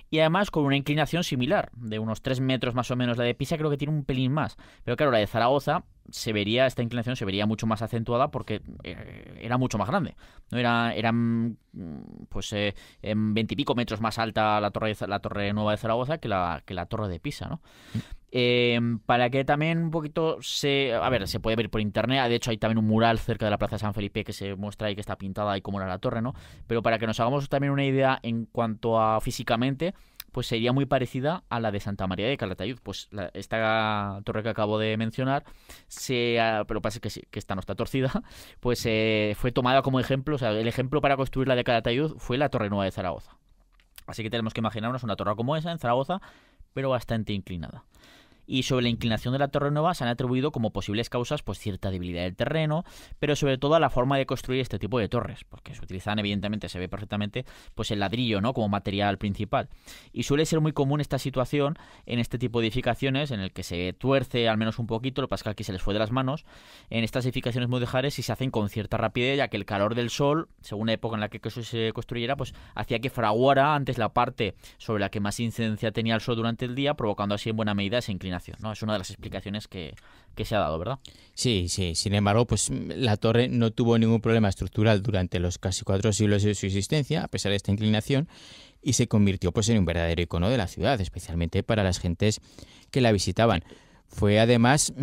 Y además con una inclinación similar, de unos 3 metros más o menos. La de Pisa creo que tiene un pelín más. Pero claro, la de Zaragoza, esta inclinación se vería mucho más acentuada porque era mucho más grande. ¿No? Eran pues 20 y pico metros más alta la torre nueva de Zaragoza que la torre de Pisa, ¿no? Para que también un poquito se puede ver por internet. De hecho hay también un mural cerca de la Plaza de San Felipe que se muestra ahí, que está pintada ahí como era la torre, ¿no? Pero para que nos hagamos también una idea en cuanto a físicamente, pues sería muy parecida a la de Santa María de Calatayud. Pues esta torre que acabo de mencionar, pero pasa que esta no está torcida, pues fue tomada como ejemplo. O sea, el ejemplo para construir la de Calatayud fue la Torre Nueva de Zaragoza. Así que tenemos que imaginarnos una torre como esa en Zaragoza, pero bastante inclinada. Y sobre la inclinación de la Torre Nueva se han atribuido como posibles causas pues cierta debilidad del terreno, pero sobre todo a la forma de construir este tipo de torres, porque se utilizan, evidentemente, se ve perfectamente, pues el ladrillo, ¿no?, como material principal. Y suele ser muy común esta situación en este tipo de edificaciones, en el que se tuerce al menos un poquito, lo que pasa es que aquí se les fue de las manos, en estas edificaciones mudéjares, y se hacen con cierta rapidez, ya que el calor del sol, según la época en la que eso se construyera, pues hacía que fraguara antes la parte sobre la que más incidencia tenía el sol durante el día, provocando así en buena medida esa inclinación, ¿no? Es una de las explicaciones que se ha dado, ¿verdad? Sí. Sin embargo, pues la torre no tuvo ningún problema estructural durante los casi 4 siglos de su existencia, a pesar de esta inclinación, y se convirtió pues en un verdadero icono de la ciudad, especialmente para las gentes que la visitaban. Fue además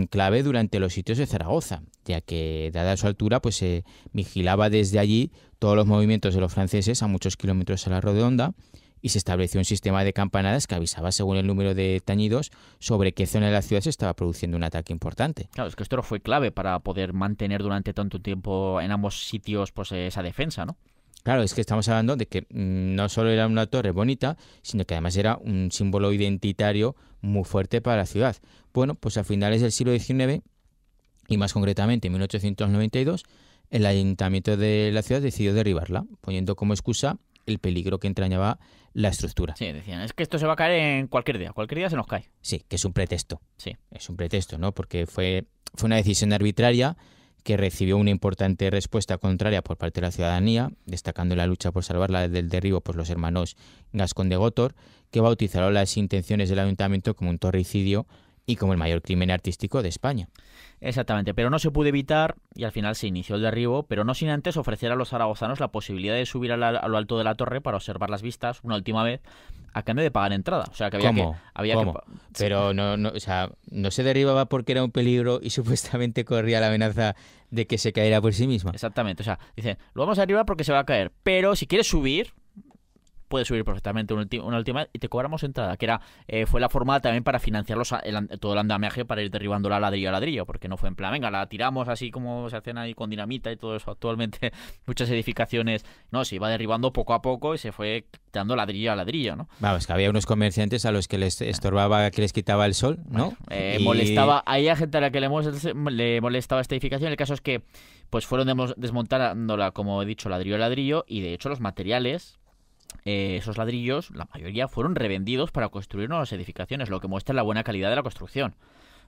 clave durante los sitios de Zaragoza, ya que, dada su altura, pues se vigilaba desde allí todos los movimientos de los franceses a muchos kilómetros a la redonda, y se estableció un sistema de campanadas que avisaba según el número de tañidos sobre qué zona de la ciudad se estaba produciendo un ataque importante. Claro, es que esto fue clave para poder mantener durante tanto tiempo en ambos sitios pues esa defensa, ¿no? Claro, es que estamos hablando de que no solo era una torre bonita, sino que además era un símbolo identitario muy fuerte para la ciudad. Bueno, pues a finales del siglo XIX, y más concretamente en 1892, el ayuntamiento de la ciudad decidió derribarla, poniendo como excusa el peligro que entrañaba la estructura. Sí, decían, es que esto se va a caer en cualquier día se nos cae. Sí, que es un pretexto. Sí. Es un pretexto, ¿no? Porque fue una decisión arbitraria que recibió una importante respuesta contraria por parte de la ciudadanía, destacando la lucha por salvarla del derribo por los hermanos Gascón de Gotor, que bautizaron las intenciones del ayuntamiento como un torricidio y como el mayor crimen artístico de España. Exactamente, pero no se pudo evitar y al final se inició el derribo, pero no sin antes ofrecer a los zaragozanos la posibilidad de subir a lo alto de la torre para observar las vistas una última vez a cambio de pagar entrada. O sea, que había ¿Cómo? que... Pero o sea, no se derribaba porque era un peligro y supuestamente corría la amenaza de que se caerá por sí misma. Exactamente, o sea, dicen, lo vamos a derribar porque se va a caer, pero si quieres subir, puedes subir perfectamente una última y te cobramos entrada, que fue la forma también para financiar todo el andamiaje para ir derribándola ladrillo a ladrillo, porque no fue en plan, venga, la tiramos así como se hacen ahí con dinamita y todo eso. Actualmente muchas edificaciones, no, se iba derribando poco a poco y se fue quitando ladrillo a ladrillo, ¿no? Vamos, que había unos comerciantes a los que les estorbaba, que les quitaba el sol, ¿no? Molestaba, hay gente a la que le molestaba esta edificación. El caso es que pues fueron desmontándola, como he dicho, ladrillo a ladrillo, y de hecho los materiales, esos ladrillos, la mayoría fueron revendidos para construir nuevas edificaciones, lo que muestra la buena calidad de la construcción.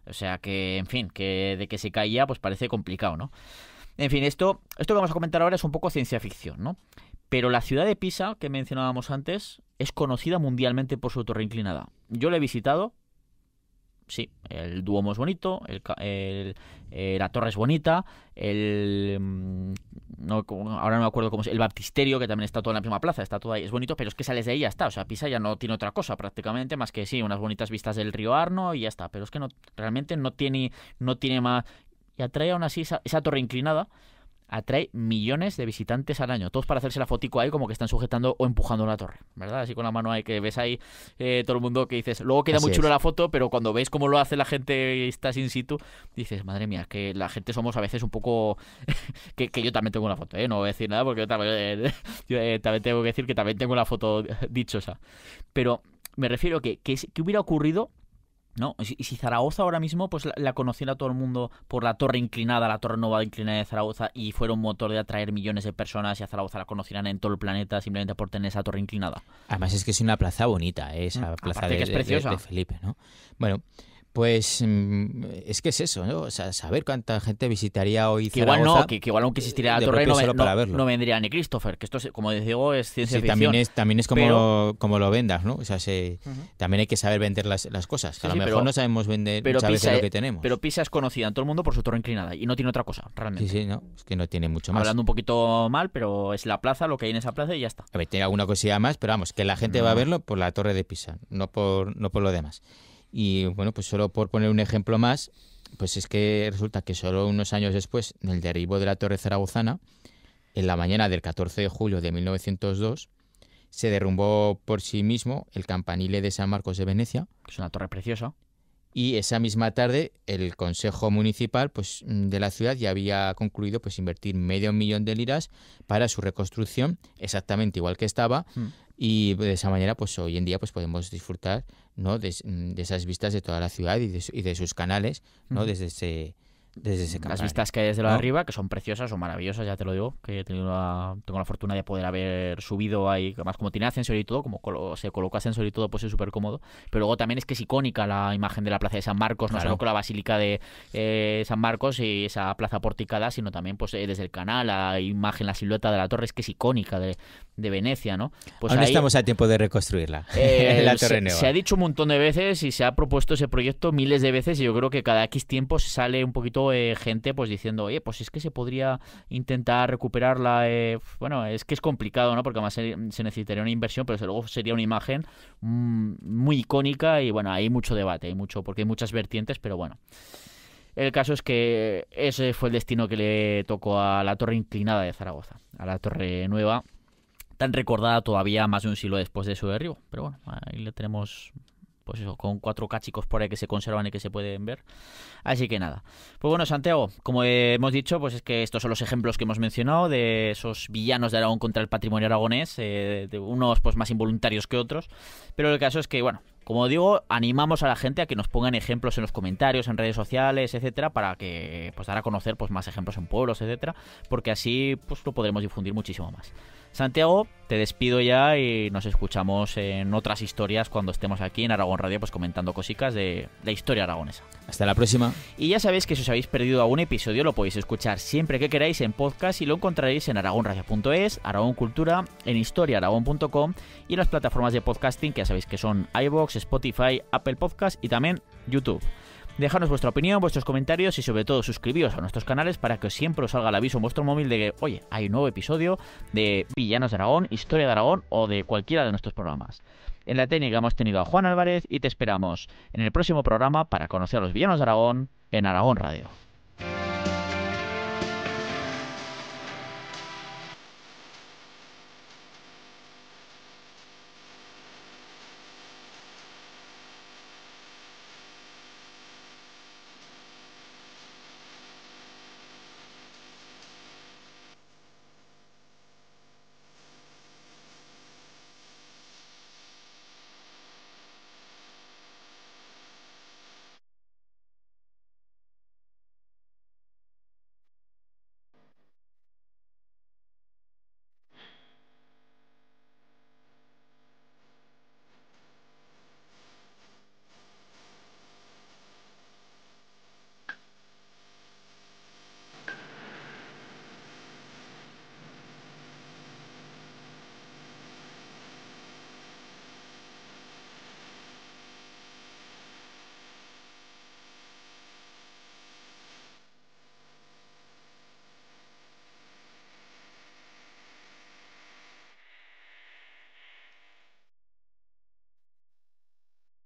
O sea que, en fin, que de que se caía, pues parece complicado, ¿no? En fin, esto que vamos a comentar ahora es un poco ciencia ficción, ¿no? Pero la ciudad de Pisa, que mencionábamos antes, es conocida mundialmente por su torre inclinada. Yo la he visitado, sí, el Duomo es bonito, la torre es bonita, ahora no me acuerdo cómo es, el Baptisterio, que también está todo en la misma plaza, está todo ahí, es bonito, pero es que sales de ahí y ya está. O sea, Pisa ya no tiene otra cosa prácticamente, más que sí, unas bonitas vistas del río Arno y ya está. Pero es que realmente no tiene más. Y atrae aún así esa torre inclinada. Atrae millones de visitantes al año, todos para hacerse la fotico ahí como que están sujetando o empujando una torre, ¿verdad? Así con la mano ahí, que ves ahí todo el mundo que dices, luego queda muy chulo la foto, pero cuando veis cómo lo hace la gente y estás in situ, dices, madre mía, que la gente somos a veces un poco... que yo también tengo una foto, no voy a decir nada porque yo también tengo que decir que también tengo una foto dichosa. Pero me refiero que hubiera ocurrido... ¿no? Y si Zaragoza ahora mismo pues la conociera todo el mundo por la torre inclinada, la torre nueva inclinada de Zaragoza, y fuera un motor de atraer millones de personas, y a Zaragoza la conocieran en todo el planeta simplemente por tener esa torre inclinada. Además es que es una plaza bonita, esa plaza que es preciosa. De Felipe, ¿no? Bueno, pues es que es eso, ¿no? O sea, saber cuánta gente visitaría hoy que Zaragoza. Igual no, que igual aunque existiera la torre no vendría ni Christopher, que esto, como digo, es ciencia ficción. También es como lo vendas, ¿no? O sea, también hay que saber vender las cosas. Sí, a lo mejor no sabemos vender muchas veces lo que tenemos. Pero Pisa es conocida en todo el mundo por su torre inclinada y no tiene otra cosa, realmente. Sí, no, es que no tiene mucho más. Hablando un poquito mal, pero es la plaza, lo que hay en esa plaza y ya está. A ver, tiene alguna cosilla más, pero vamos, que la gente va a verlo por la torre de Pisa, no por lo demás. Y bueno, pues solo por poner un ejemplo más, pues es que resulta que solo unos años después del derribo de la Torre Zaragozana, en la mañana del 14 de julio de 1902, se derrumbó por sí mismo el campanile de San Marcos de Venecia. Es una torre preciosa. Y esa misma tarde el Consejo Municipal pues, de la ciudad ya había concluido pues invertir 500.000 de liras para su reconstrucción, exactamente igual que estaba. Y de esa manera, pues hoy en día pues podemos disfrutar, ¿no? de esas vistas de toda la ciudad y de sus canales, ¿no? Desde ese campanario. Las vistas que hay desde lo de arriba, que son preciosas, son maravillosas, ya te lo digo, que tengo la fortuna de poder haber subido ahí, además como tiene ascensor y todo, como se coloca ascensor y todo, pues es súper cómodo. Pero luego también es que es icónica la imagen de la plaza de San Marcos, claro. No solo con la basílica de San Marcos y esa plaza porticada, sino también pues desde el canal, la imagen, la silueta de la torre, es que es icónica de Venecia, ¿no? Pues aún ahí, estamos a tiempo de reconstruirla, la Torre Nueva. Se ha dicho un montón de veces y se ha propuesto ese proyecto miles de veces, y yo creo que cada X tiempo sale un poquito gente pues diciendo, oye, pues es que se podría intentar recuperarla. Bueno, es que es complicado, ¿no? Porque además se necesitaría una inversión, pero desde luego sería una imagen muy icónica, y bueno, hay mucho debate, porque hay muchas vertientes, pero bueno. El caso es que ese fue el destino que le tocó a la torre inclinada de Zaragoza, a la Torre Nueva, tan recordada todavía más de un siglo después de su derribo. Pero bueno, ahí le tenemos, pues eso, con 4 cachicos por ahí que se conservan y que se pueden ver. Así que nada. Pues bueno, Santiago, como hemos dicho, pues es que estos son los ejemplos que hemos mencionado de esos villanos de Aragón contra el patrimonio aragonés, de unos pues más involuntarios que otros. Pero el caso es que, bueno, como digo, animamos a la gente a que nos pongan ejemplos en los comentarios, en redes sociales, etcétera, para que pues dar a conocer pues más ejemplos en pueblos, etcétera, porque así pues lo podremos difundir muchísimo más. Santiago, te despido ya y nos escuchamos en otras historias cuando estemos aquí en Aragón Radio pues comentando cositas de la historia aragonesa. Hasta la próxima. Y ya sabéis que si os habéis perdido algún episodio lo podéis escuchar siempre que queráis en podcast, y lo encontraréis en aragonradio.es, Aragón Cultura, en historiaaragón.com y en las plataformas de podcasting que ya sabéis que son iVoox, Spotify, Apple Podcast y también YouTube. Dejadnos vuestra opinión, vuestros comentarios y sobre todo suscribíos a nuestros canales para que siempre os salga el aviso en vuestro móvil de que, oye, hay un nuevo episodio de Villanos de Aragón, Historia de Aragón o de cualquiera de nuestros programas. En la técnica hemos tenido a Juan Álvarez y te esperamos en el próximo programa para conocer a los villanos de Aragón en Aragón Radio.